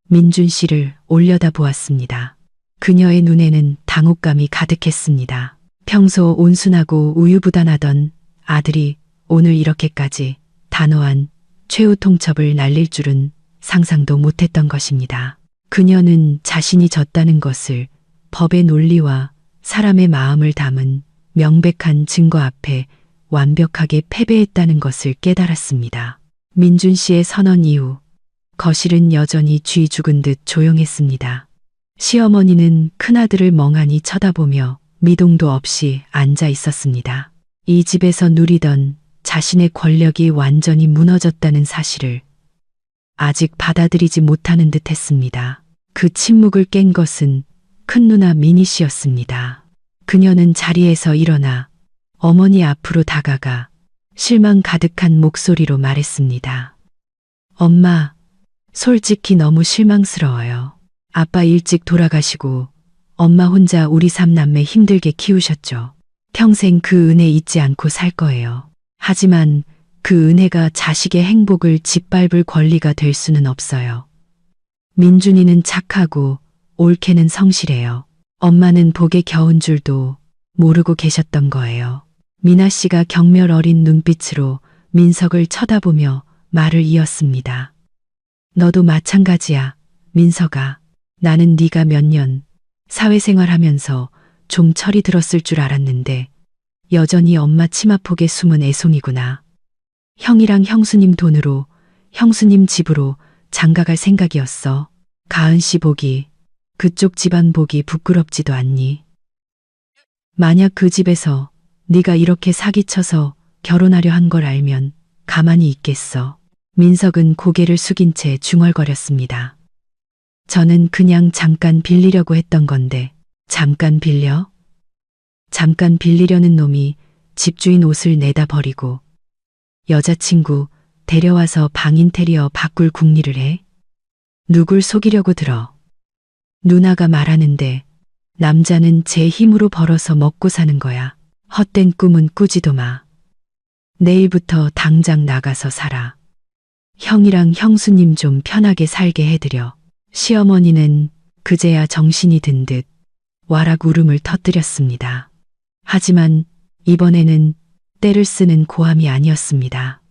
민준 씨를 올려다보았습니다. 그녀의 눈에는 당혹감이 가득했습니다. 평소 온순하고 우유부단하던 아들이 오늘 이렇게까지 단호한 최후 통첩을 날릴 줄은 상상도 못했던 것입니다. 그녀는 자신이 졌다는 것을 법의 논리와 사람의 마음을 담은 명백한 증거 앞에 완벽하게 패배했다는 것을 깨달았습니다. 민준 씨의 선언 이후 거실은 여전히 쥐 죽은 듯 조용했습니다. 시어머니는 큰아들을 멍하니 쳐다보며 미동도 없이 앉아 있었습니다. 이 집에서 누리던 자신의 권력이 완전히 무너졌다는 사실을 아직 받아들이지 못하는 듯 했습니다. 그 침묵을 깬 것은 큰 누나 미니 씨였습니다. 그녀는 자리에서 일어나 어머니 앞으로 다가가 실망 가득한 목소리로 말했습니다. 엄마, 솔직히 너무 실망스러워요. 아빠 일찍 돌아가시고 엄마 혼자 우리 삼남매 힘들게 키우셨죠. 평생 그 은혜 잊지 않고 살 거예요. 하지만 그 은혜가 자식의 행복을 짓밟을 권리가 될 수는 없어요. 민준이는 착하고 올케는 성실해요. 엄마는 복에 겨운 줄도 모르고 계셨던 거예요. 미나 씨가 경멸 어린 눈빛으로 민석을 쳐다보며 말을 이었습니다. 너도 마찬가지야, 민석아. 나는 네가 몇 년 사회생활하면서 좀 철이 들었을 줄 알았는데 여전히 엄마 치마폭에 숨은 애송이구나. 형이랑 형수님 돈으로 형수님 집으로 장가갈 생각이었어. 가은 씨 복이, 그쪽 집안 복이 부끄럽지도 않니? 만약 그 집에서 네가 이렇게 사기쳐서 결혼하려 한 걸 알면 가만히 있겠어. 민석은 고개를 숙인 채 중얼거렸습니다. 저는 그냥 잠깐 빌리려고 했던 건데. 잠깐 빌려? 잠깐 빌리려는 놈이 집주인 옷을 내다 버리고 여자친구 데려와서 방 인테리어 바꿀 궁리를 해? 누굴 속이려고 들어? 누나가 말하는데 남자는 제 힘으로 벌어서 먹고 사는 거야. 헛된 꿈은 꾸지도 마. 내일부터 당장 나가서 살아. 형이랑 형수님 좀 편하게 살게 해드려. 시어머니는 그제야 정신이 든 듯 와락 울음을 터뜨렸습니다. 하지만 이번에는 때를 쓰는 고함이 아니었습니다.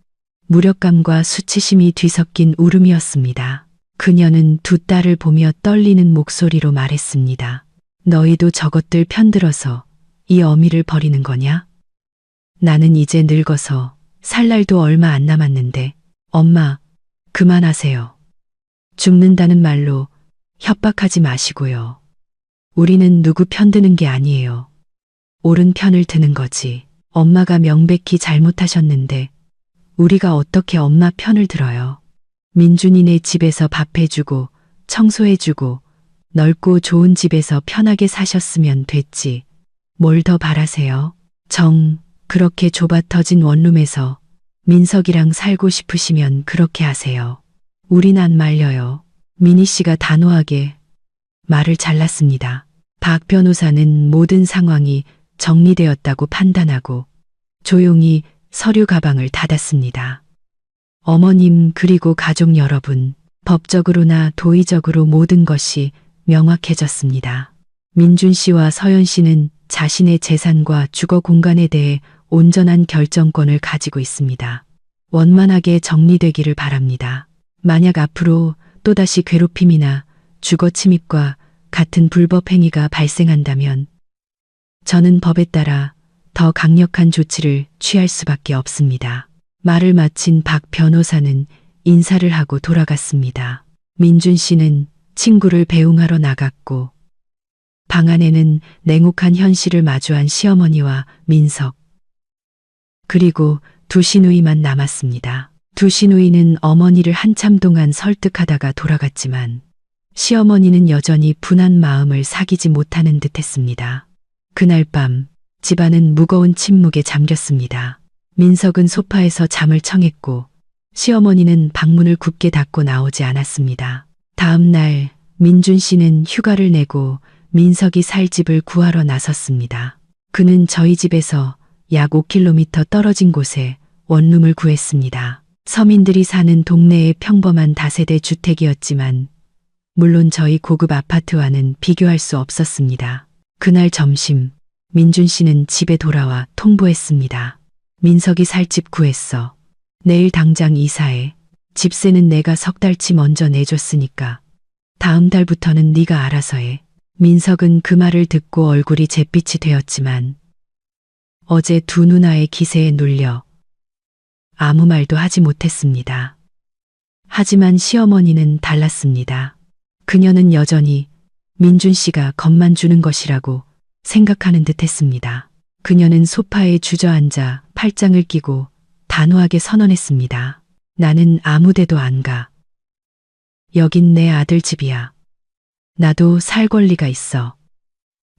무력감과 수치심이 뒤섞인 울음이었습니다. 그녀는 두 딸을 보며 떨리는 목소리로 말했습니다. 너희도 저것들 편들어서 이 어미를 버리는 거냐? 나는 이제 늙어서 살 날도 얼마 안 남았는데 엄마, 그만하세요. 죽는다는 말로 협박하지 마시고요. 우리는 누구 편드는 게 아니에요. 옳은 편을 드는 거지. 엄마가 명백히 잘못하셨는데 우리가 어떻게 엄마 편을 들어요. 민준이네 집에서 밥해주고 청소해주고 넓고 좋은 집에서 편하게 사셨으면 됐지. 뭘 더 바라세요? 그렇게 좁아 터진 원룸에서 민석이랑 살고 싶으시면 그렇게 하세요. 우린 안 말려요. 미니 씨가 단호하게 말을 잘랐습니다. 박 변호사는 모든 상황이 정리되었다고 판단하고 조용히 서류 가방을 닫았습니다. 어머님 그리고 가족 여러분, 법적으로나 도의적으로 모든 것이 명확해졌습니다. 민준 씨와 서연 씨는 자신의 재산과 주거 공간에 대해 온전한 결정권을 가지고 있습니다. 원만하게 정리되기를 바랍니다. 만약 앞으로 또다시 괴롭힘이나 주거 침입과 같은 불법 행위가 발생한다면 저는 법에 따라 더 강력한 조치를 취할 수밖에 없습니다. 말을 마친 박 변호사는 인사를 하고 돌아갔습니다. 민준 씨는 친구를 배웅하러 나갔고 방 안에는 냉혹한 현실을 마주한 시어머니와 민석 그리고 두 시누이만 남았습니다. 두 시누이는 어머니를 한참 동안 설득하다가 돌아갔지만 시어머니는 여전히 분한 마음을 사귀지 못하는 듯했습니다. 그날 밤 집안은 무거운 침묵에 잠겼습니다. 민석은 소파에서 잠을 청했고 시어머니는 방문을 굳게 닫고 나오지 않았습니다. 다음 날 민준 씨는 휴가를 내고 민석이 살 집을 구하러 나섰습니다. 그는 저희 집에서 약 5km 떨어진 곳에 원룸을 구했습니다. 서민들이 사는 동네의 평범한 다세대 주택이었지만 물론 저희 고급 아파트와는 비교할 수 없었습니다. 그날 점심 민준 씨는 집에 돌아와 통보했습니다. 민석이 살 집 구했어. 내일 당장 이사해. 집세는 내가 석 달치 먼저 내줬으니까 다음 달부터는 네가 알아서 해. 민석은 그 말을 듣고 얼굴이 잿빛이 되었지만 어제 두 누나의 기세에 눌려 아무 말도 하지 못했습니다. 하지만 시어머니는 달랐습니다. 그녀는 여전히 민준 씨가 겁만 주는 것이라고 생각하는 듯했습니다. 그녀는 소파에 주저앉아 팔짱을 끼고 단호하게 선언했습니다. 나는 아무 데도 안 가. 여긴 내 아들 집이야. 나도 살 권리가 있어.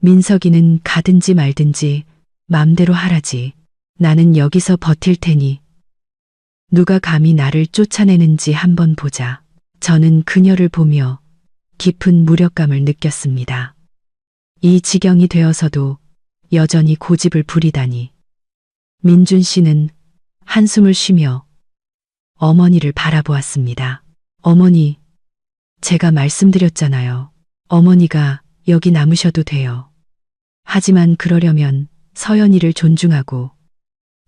민석이는 가든지 말든지 맘대로 하라지. 나는 여기서 버틸 테니 누가 감히 나를 쫓아내는지 한번 보자. 저는 그녀를 보며 깊은 무력감을 느꼈습니다. 이 지경이 되어서도 여전히 고집을 부리다니. 민준 씨는 한숨을 쉬며 어머니를 바라보았습니다. 어머니, 제가 말씀드렸잖아요. 어머니가 여기 남으셔도 돼요. 하지만 그러려면 서연이를 존중하고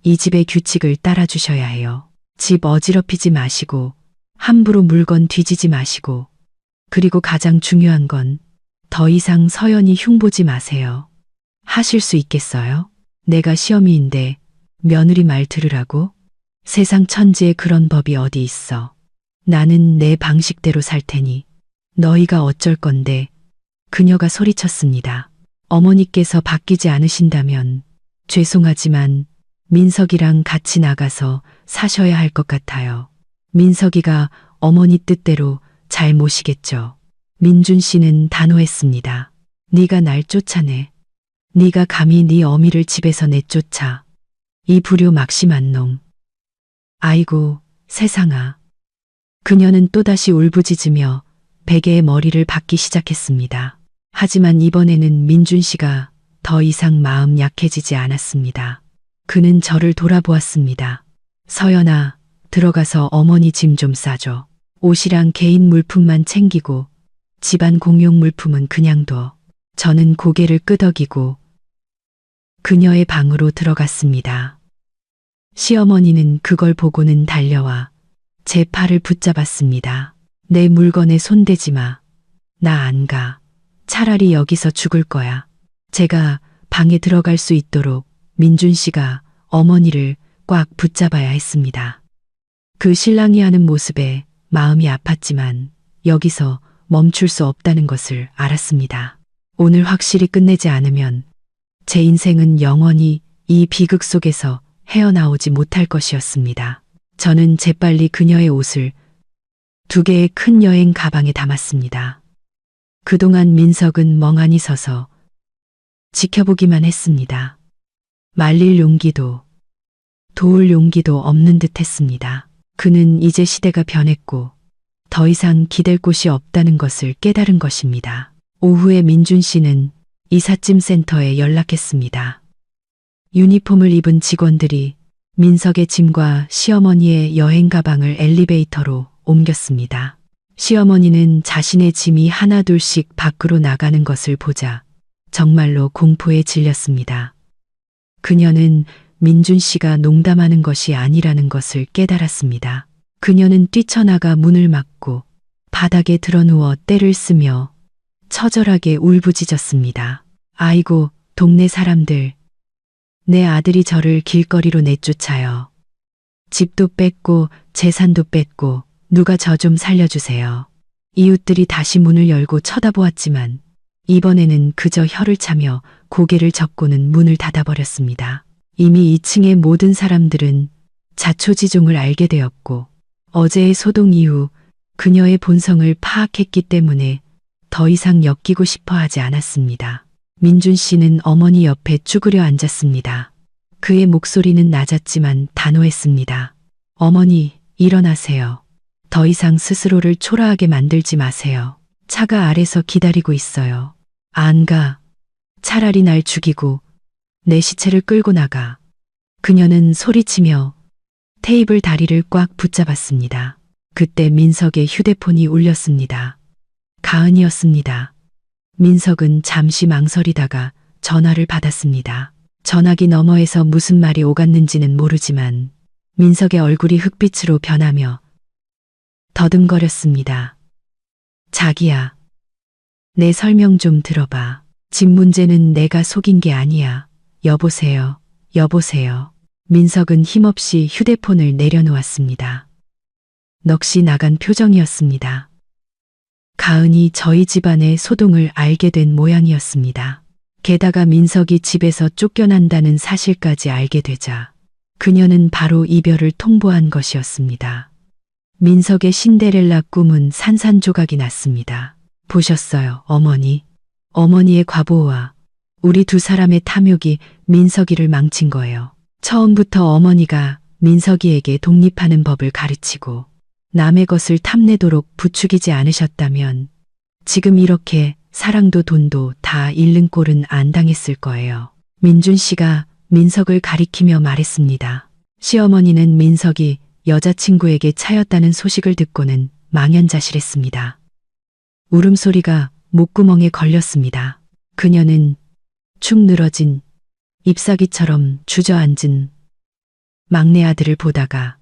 이 집의 규칙을 따라주셔야 해요. 집 어지럽히지 마시고 함부로 물건 뒤지지 마시고 그리고 가장 중요한 건 더 이상 서연이 흉보지 마세요. 하실 수 있겠어요? 내가 시어미인데 며느리 말 들으라고? 세상 천지에 그런 법이 어디 있어. 나는 내 방식대로 살 테니 너희가 어쩔 건데. 그녀가 소리쳤습니다. 어머니께서 바뀌지 않으신다면 죄송하지만 민석이랑 같이 나가서 사셔야 할 것 같아요. 민석이가 어머니 뜻대로 잘 모시겠죠. 민준 씨는 단호했습니다. 네가 날 쫓아내. 네가 감히 네 어미를 집에서 내쫓아. 이 불효 막심한 놈. 아이고 세상아. 그녀는 또다시 울부짖으며 베개의 머리를 박기 시작했습니다. 하지만 이번에는 민준 씨가 더 이상 마음 약해지지 않았습니다. 그는 저를 돌아보았습니다. 서연아, 들어가서 어머니 짐 좀 싸줘. 옷이랑 개인 물품만 챙기고 집안 공용 물품은 그냥 둬. 저는 고개를 끄덕이고 그녀의 방으로 들어갔습니다. 시어머니는 그걸 보고는 달려와 제 팔을 붙잡았습니다. 내 물건에 손대지 마. 나 안 가. 차라리 여기서 죽을 거야. 제가 방에 들어갈 수 있도록 민준 씨가 어머니를 꽉 붙잡아야 했습니다. 그 신랑이 하는 모습에 마음이 아팠지만 여기서 멈출 수 없다는 것을 알았습니다. 오늘 확실히 끝내지 않으면 제 인생은 영원히 이 비극 속에서 헤어나오지 못할 것이었습니다. 저는 재빨리 그녀의 옷을 2개의 큰 여행 가방에 담았습니다. 그동안 민석은 멍하니 서서 지켜보기만 했습니다. 말릴 용기도 도울 용기도 없는 듯 했습니다. 그는 이제 시대가 변했고 더 이상 기댈 곳이 없다는 것을 깨달은 것입니다. 오후에 민준 씨는 이삿짐 센터에 연락했습니다. 유니폼을 입은 직원들이 민석의 짐과 시어머니의 여행 가방을 엘리베이터로 옮겼습니다. 시어머니는 자신의 짐이 하나둘씩 밖으로 나가는 것을 보자 정말로 공포에 질렸습니다. 그녀는 민준 씨가 농담하는 것이 아니라는 것을 깨달았습니다. 그녀는 뛰쳐나가 문을 막고 바닥에 드러누워 떼를 쓰며 처절하게 울부짖었습니다. 아이고, 동네 사람들. 내 아들이 저를 길거리로 내쫓아요. 집도 뺏고 재산도 뺏고 누가 저 좀 살려주세요. 이웃들이 다시 문을 열고 쳐다보았지만 이번에는 그저 혀를 차며 고개를 젓고는 문을 닫아버렸습니다. 이미 2층의 모든 사람들은 자초지종을 알게 되었고 어제의 소동 이후 그녀의 본성을 파악했기 때문에 더 이상 엮이고 싶어 하지 않았습니다. 민준 씨는 어머니 옆에 쭈그려 앉았습니다. 그의 목소리는 낮았지만 단호했습니다. 어머니, 일어나세요. 더 이상 스스로를 초라하게 만들지 마세요. 차가 아래서 기다리고 있어요. 안 가. 차라리 날 죽이고 내 시체를 끌고 나가. 그녀는 소리치며 테이블 다리를 꽉 붙잡았습니다. 그때 민석의 휴대폰이 울렸습니다. 가은이었습니다. 민석은 잠시 망설이다가 전화를 받았습니다. 전화기 너머에서 무슨 말이 오갔는지는 모르지만 민석의 얼굴이 흑빛으로 변하며 더듬거렸습니다. 자기야, 내 설명 좀 들어봐. 집 문제는 내가 속인 게 아니야. 여보세요, 여보세요. 민석은 힘없이 휴대폰을 내려놓았습니다. 넋이 나간 표정이었습니다. 가은이 저희 집안의 소동을 알게 된 모양이었습니다. 게다가 민석이 집에서 쫓겨난다는 사실까지 알게 되자 그녀는 바로 이별을 통보한 것이었습니다. 민석의 신데렐라 꿈은 산산조각이 났습니다. 보셨어요, 어머니. 어머니의 과보와 우리 두 사람의 탐욕이 민석이를 망친 거예요. 처음부터 어머니가 민석이에게 독립하는 법을 가르치고 남의 것을 탐내도록 부추기지 않으셨다면 지금 이렇게 사랑도 돈도 다 잃는 꼴은 안 당했을 거예요. 민준 씨가 민석을 가리키며 말했습니다. 시어머니는 민석이 여자친구에게 차였다는 소식을 듣고는 망연자실했습니다. 울음소리가 목구멍에 걸렸습니다. 그녀는 축 늘어진 잎사귀처럼 주저앉은 막내 아들을 보다가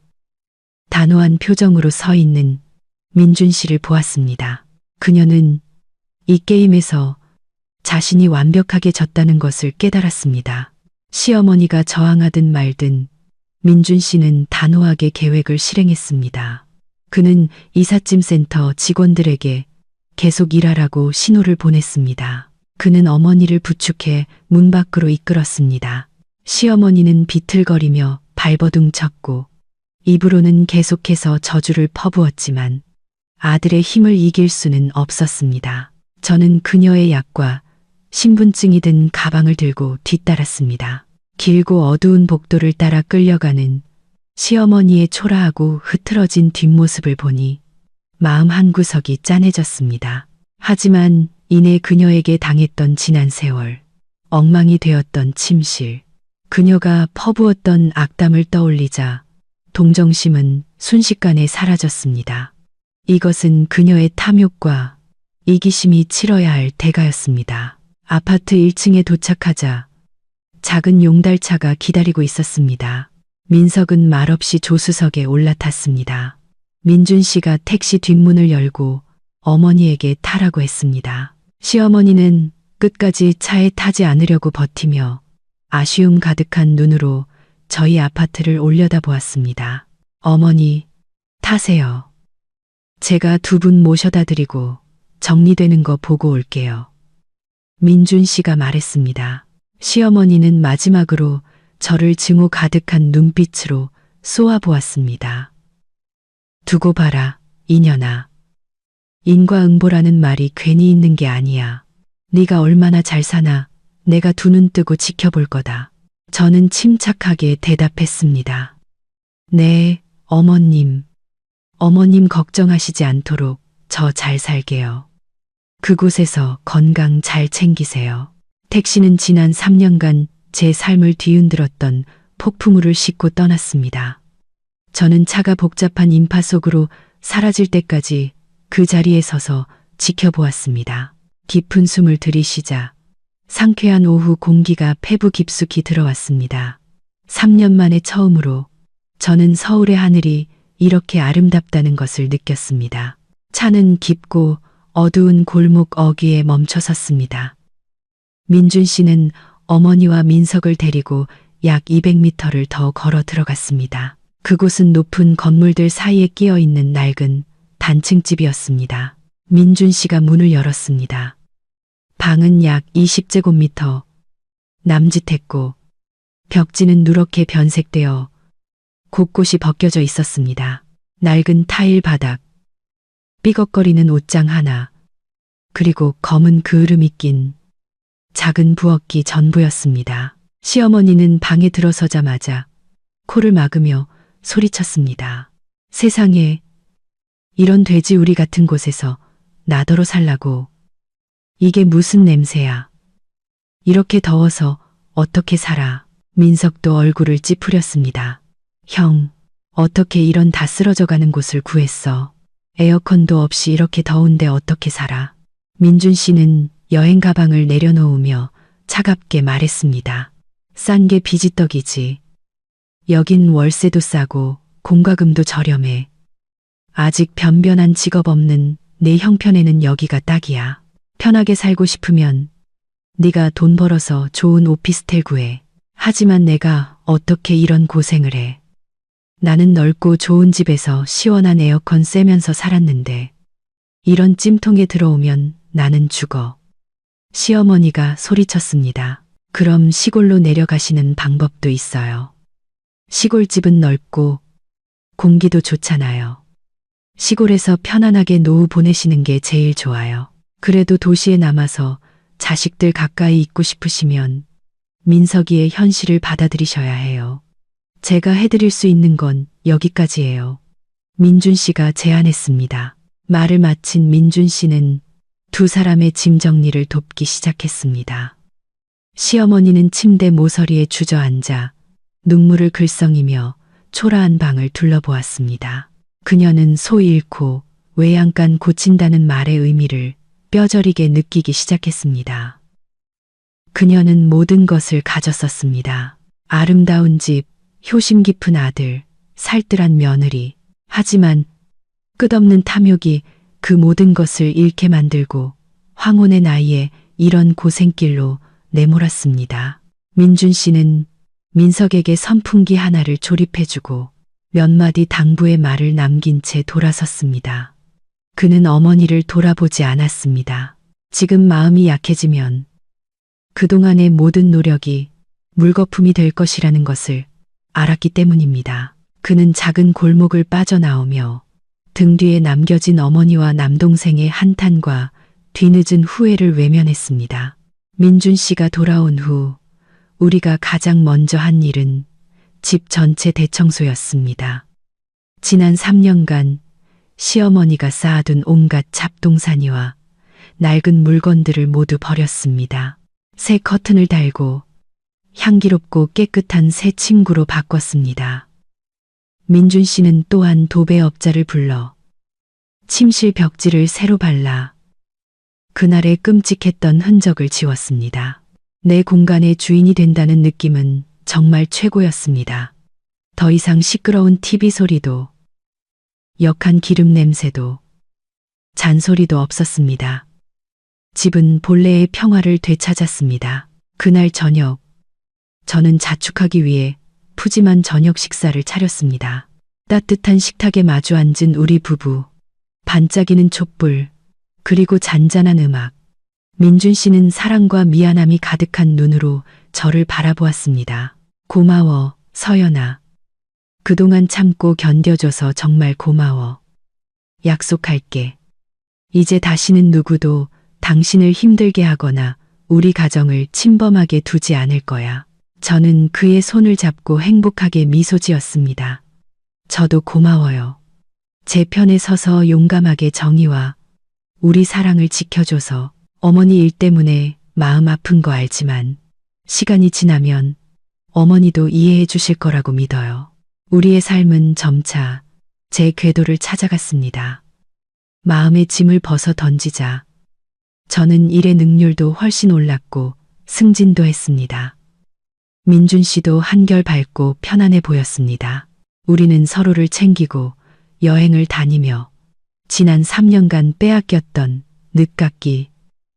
단호한 표정으로 서 있는 민준 씨를 보았습니다. 그녀는 이 게임에서 자신이 완벽하게 졌다는 것을 깨달았습니다. 시어머니가 저항하든 말든 민준 씨는 단호하게 계획을 실행했습니다. 그는 이삿짐 센터 직원들에게 계속 일하라고 신호를 보냈습니다. 그는 어머니를 부축해 문 밖으로 이끌었습니다. 시어머니는 비틀거리며 발버둥 쳤고 입으로는 계속해서 저주를 퍼부었지만 아들의 힘을 이길 수는 없었습니다. 저는 그녀의 약과 신분증이 든 가방을 들고 뒤따랐습니다. 길고 어두운 복도를 따라 끌려가는 시어머니의 초라하고 흐트러진 뒷모습을 보니 마음 한구석이 짠해졌습니다. 하지만 이내 그녀에게 당했던 지난 세월, 엉망이 되었던 침실, 그녀가 퍼부었던 악담을 떠올리자 동정심은 순식간에 사라졌습니다. 이것은 그녀의 탐욕과 이기심이 치러야 할 대가였습니다. 아파트 1층에 도착하자 작은 용달차가 기다리고 있었습니다. 민석은 말없이 조수석에 올라탔습니다. 민준 씨가 택시 뒷문을 열고 어머니에게 타라고 했습니다. 시어머니는 끝까지 차에 타지 않으려고 버티며 아쉬움 가득한 눈으로 저희 아파트를 올려다보았습니다. 어머니, 타세요. 제가 두 분 모셔다 드리고 정리되는 거 보고 올게요. 민준 씨가 말했습니다. 시어머니는 마지막으로 저를 증오 가득한 눈빛으로 쏘아보았습니다. 두고 봐라, 이년아. 인과응보라는 말이 괜히 있는 게 아니야. 네가 얼마나 잘 사나 내가 두 눈 뜨고 지켜볼 거다. 저는 침착하게 대답했습니다. 네, 어머님. 어머님 걱정하시지 않도록 저 잘 살게요. 그곳에서 건강 잘 챙기세요. 택시는 지난 3년간 제 삶을 뒤흔들었던 폭풍우를 싣고 떠났습니다. 저는 차가 복잡한 인파 속으로 사라질 때까지 그 자리에 서서 지켜보았습니다. 깊은 숨을 들이쉬자 상쾌한 오후 공기가 폐부 깊숙이 들어왔습니다. 3년 만에 처음으로 저는 서울의 하늘이 이렇게 아름답다는 것을 느꼈습니다. 차는 깊고 어두운 골목 어귀에 멈춰 섰습니다. 민준 씨는 어머니와 민석을 데리고 약 200m를 더 걸어 들어갔습니다. 그곳은 높은 건물들 사이에 끼어 있는 낡은 단층집이었습니다. 민준 씨가 문을 열었습니다. 방은 약 20제곱미터 남짓했고 벽지는 누렇게 변색되어 곳곳이 벗겨져 있었습니다. 낡은 타일 바닥, 삐걱거리는 옷장 하나, 그리고 검은 그을음이 낀 작은 부엌이 전부였습니다. 시어머니는 방에 들어서자마자 코를 막으며 소리쳤습니다. 세상에, 이런 돼지우리 같은 곳에서 나더러 살라고. 이게 무슨 냄새야. 이렇게 더워서 어떻게 살아. 민석도 얼굴을 찌푸렸습니다. 형, 어떻게 이런 다 쓰러져가는 곳을 구했어. 에어컨도 없이 이렇게 더운데 어떻게 살아. 민준 씨는 여행 가방을 내려놓으며 차갑게 말했습니다. 싼 게 비지떡이지. 여긴 월세도 싸고 공과금도 저렴해. 아직 변변한 직업 없는 내 형편에는 여기가 딱이야. 편하게 살고 싶으면 네가 돈 벌어서 좋은 오피스텔 구해. 하지만 내가 어떻게 이런 고생을 해. 나는 넓고 좋은 집에서 시원한 에어컨 쐬면서 살았는데 이런 찜통에 들어오면 나는 죽어. 시어머니가 소리쳤습니다. 그럼 시골로 내려가시는 방법도 있어요. 시골집은 넓고 공기도 좋잖아요. 시골에서 편안하게 노후 보내시는 게 제일 좋아요. 그래도 도시에 남아서 자식들 가까이 있고 싶으시면 민석이의 현실을 받아들이셔야 해요. 제가 해드릴 수 있는 건 여기까지예요. 민준 씨가 제안했습니다. 말을 마친 민준 씨는 두 사람의 짐 정리를 돕기 시작했습니다. 시어머니는 침대 모서리에 주저앉아 눈물을 글썽이며 초라한 방을 둘러보았습니다. 그녀는 소 잃고 외양간 고친다는 말의 의미를 뼈저리게 느끼기 시작했습니다. 그녀는 모든 것을 가졌었습니다. 아름다운 집, 효심 깊은 아들, 살뜰한 며느리. 하지만 끝없는 탐욕이 그 모든 것을 잃게 만들고 황혼의 나이에 이런 고생길로 내몰았습니다. 민준 씨는 민석에게 선풍기 하나를 조립해주고 몇 마디 당부의 말을 남긴 채 돌아섰습니다. 그는 어머니를 돌아보지 않았습니다. 지금 마음이 약해지면 그동안의 모든 노력이 물거품이 될 것이라는 것을 알았기 때문입니다. 그는 작은 골목을 빠져나오며 등 뒤에 남겨진 어머니와 남동생의 한탄과 뒤늦은 후회를 외면했습니다. 민준 씨가 돌아온 후 우리가 가장 먼저 한 일은 집 전체 대청소였습니다. 지난 3년간 시어머니가 쌓아둔 온갖 잡동사니와 낡은 물건들을 모두 버렸습니다. 새 커튼을 달고 향기롭고 깨끗한 새 침구로 바꿨습니다. 민준 씨는 또한 도배업자를 불러 침실 벽지를 새로 발라 그날의 끔찍했던 흔적을 지웠습니다. 내 공간의 주인이 된다는 느낌은 정말 최고였습니다. 더 이상 시끄러운 TV 소리도 역한 기름 냄새도 잔소리도 없었습니다. 집은 본래의 평화를 되찾았습니다. 그날 저녁 저는 자축하기 위해 푸짐한 저녁 식사를 차렸습니다. 따뜻한 식탁에 마주 앉은 우리 부부, 반짝이는 촛불, 그리고 잔잔한 음악. 민준 씨는 사랑과 미안함이 가득한 눈으로 저를 바라보았습니다. 고마워, 서연아. 그동안 참고 견뎌줘서 정말 고마워. 약속할게. 이제 다시는 누구도 당신을 힘들게 하거나 우리 가정을 침범하게 두지 않을 거야. 저는 그의 손을 잡고 행복하게 미소 지었습니다. 저도 고마워요. 제 편에 서서 용감하게 정의와 우리 사랑을 지켜줘서. 어머니 일 때문에 마음 아픈 거 알지만 시간이 지나면 어머니도 이해해 주실 거라고 믿어요. 우리의 삶은 점차 제 궤도를 찾아갔습니다. 마음의 짐을 벗어 던지자 저는 일의 능률도 훨씬 올랐고 승진도 했습니다. 민준 씨도 한결 밝고 편안해 보였습니다. 우리는 서로를 챙기고 여행을 다니며 지난 3년간 빼앗겼던 늦깎이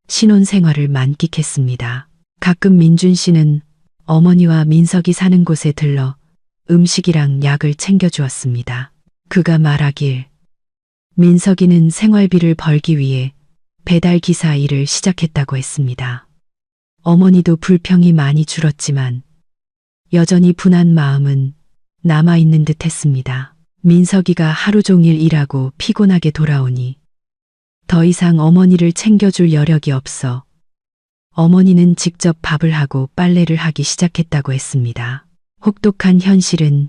신혼생활을 만끽했습니다. 가끔 민준 씨는 어머니와 민석이 사는 곳에 들러 음식이랑 약을 챙겨주었습니다. 그가 말하길 민석이는 생활비를 벌기 위해 배달 기사 일을 시작했다고 했습니다. 어머니도 불평이 많이 줄었지만 여전히 분한 마음은 남아있는 듯 했습니다. 민석이가 하루 종일 일하고 피곤하게 돌아오니 더 이상 어머니를 챙겨줄 여력이 없어 어머니는 직접 밥을 하고 빨래를 하기 시작했다고 했습니다. 혹독한 현실은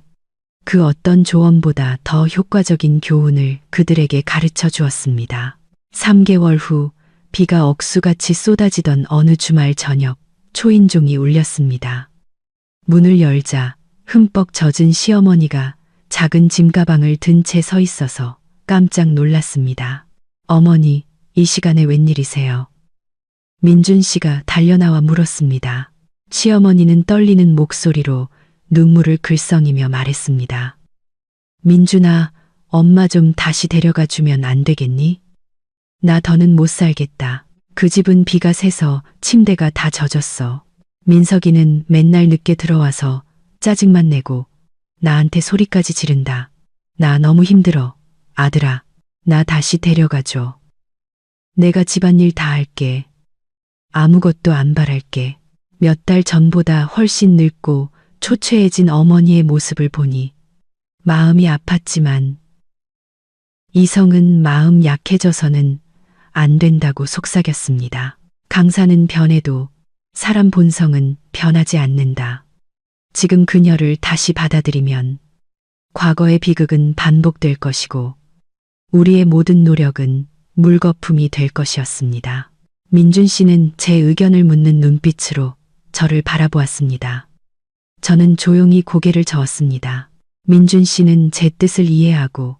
그 어떤 조언보다 더 효과적인 교훈을 그들에게 가르쳐 주었습니다. 3개월 후 비가 억수같이 쏟아지던 어느 주말 저녁 초인종이 울렸습니다. 문을 열자 흠뻑 젖은 시어머니가 작은 짐가방을 든 채 서 있어서 깜짝 놀랐습니다. 어머니, 이 시간에 웬일이세요? 민준 씨가 달려나와 물었습니다. 시어머니는 떨리는 목소리로 눈물을 글썽이며 말했습니다. 민준아, 엄마 좀 다시 데려가 주면 안 되겠니? 나 더는 못 살겠다. 그 집은 비가 새서 침대가 다 젖었어. 민석이는 맨날 늦게 들어와서 짜증만 내고 나한테 소리까지 지른다. 나 너무 힘들어. 아들아, 나 다시 데려가줘. 내가 집안일 다 할게. 아무것도 안 바랄게. 몇 달 전보다 훨씬 늙고 초췌해진 어머니의 모습을 보니 마음이 아팠지만 이성은 마음 약해져서는 안 된다고 속삭였습니다. 강사는 변해도 사람 본성은 변하지 않는다. 지금 그녀를 다시 받아들이면 과거의 비극은 반복될 것이고 우리의 모든 노력은 물거품이 될 것이었습니다. 민준 씨는 제 의견을 묻는 눈빛으로 저를 바라보았습니다. 저는 조용히 고개를 저었습니다. 민준 씨는 제 뜻을 이해하고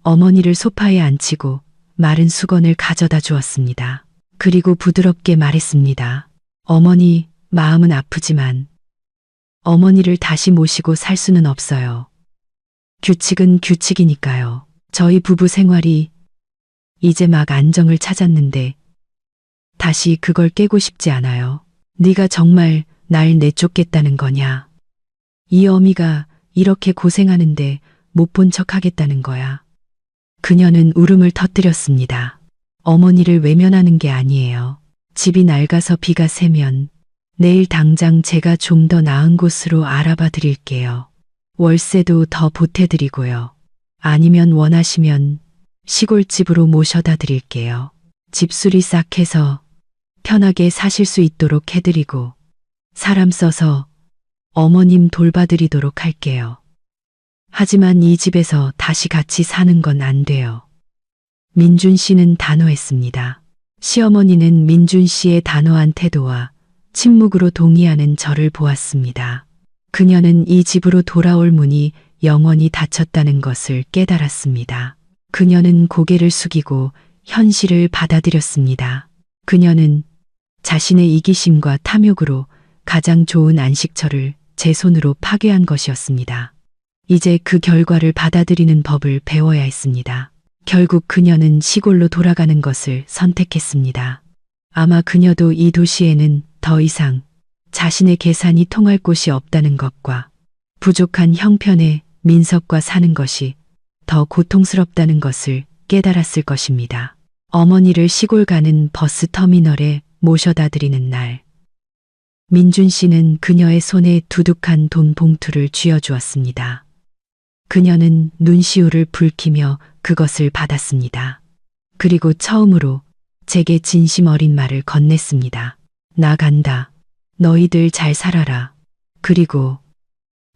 어머니를 소파에 앉히고 마른 수건을 가져다 주었습니다. 그리고 부드럽게 말했습니다. 어머니, 마음은 아프지만 어머니를 다시 모시고 살 수는 없어요. 규칙은 규칙이니까요. 저희 부부 생활이 이제 막 안정을 찾았는데 다시 그걸 깨고 싶지 않아요. 네가 정말 날 내쫓겠다는 거냐? 이 어미가 이렇게 고생하는데 못 본 척 하겠다는 거야. 그녀는 울음을 터뜨렸습니다. 어머니를 외면하는 게 아니에요. 집이 낡아서 비가 새면 내일 당장 제가 좀 더 나은 곳으로 알아봐 드릴게요. 월세도 더 보태드리고요. 아니면 원하시면 시골집으로 모셔다 드릴게요. 집수리 싹 해서 편하게 사실 수 있도록 해드리고 사람 써서 어머님 돌봐드리도록 할게요. 하지만 이 집에서 다시 같이 사는 건 안 돼요. 민준 씨는 단호했습니다. 시어머니는 민준 씨의 단호한 태도와 침묵으로 동의하는 저를 보았습니다. 그녀는 이 집으로 돌아올 문이 영원히 닫혔다는 것을 깨달았습니다. 그녀는 고개를 숙이고 현실을 받아들였습니다. 그녀는 자신의 이기심과 탐욕으로 가장 좋은 안식처를 제 손으로 파괴한 것이었습니다. 이제 그 결과를 받아들이는 법을 배워야 했습니다. 결국 그녀는 시골로 돌아가는 것을 선택했습니다. 아마 그녀도 이 도시에는 더 이상 자신의 계산이 통할 곳이 없다는 것과 부족한 형편의 민석과 사는 것이 더 고통스럽다는 것을 깨달았을 것입니다. 어머니를 시골 가는 버스 터미널에 모셔다 드리는 날, 민준 씨는 그녀의 손에 두둑한 돈 봉투를 쥐어주었습니다. 그녀는 눈시울을 붉히며 그것을 받았습니다. 그리고 처음으로 제게 진심 어린 말을 건넸습니다. 나 간다. 너희들 잘 살아라. 그리고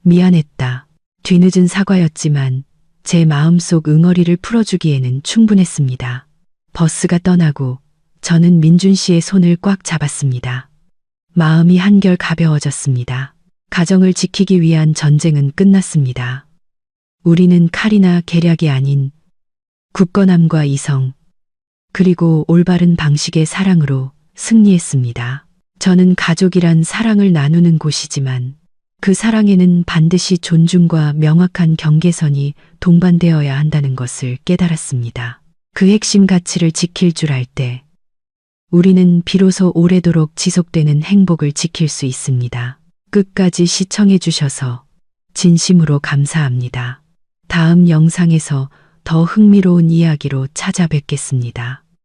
미안했다. 뒤늦은 사과였지만 제 마음속 응어리를 풀어주기에는 충분했습니다. 버스가 떠나고 저는 민준 씨의 손을 꽉 잡았습니다. 마음이 한결 가벼워졌습니다. 가정을 지키기 위한 전쟁은 끝났습니다. 우리는 칼이나 계략이 아닌 굳건함과 이성, 그리고 올바른 방식의 사랑으로 승리했습니다. 저는 가족이란 사랑을 나누는 곳이지만 그 사랑에는 반드시 존중과 명확한 경계선이 동반되어야 한다는 것을 깨달았습니다. 그 핵심 가치를 지킬 줄 알 때 우리는 비로소 오래도록 지속되는 행복을 지킬 수 있습니다. 끝까지 시청해 주셔서 진심으로 감사합니다. 다음 영상에서 더 흥미로운 이야기로 찾아뵙겠습니다.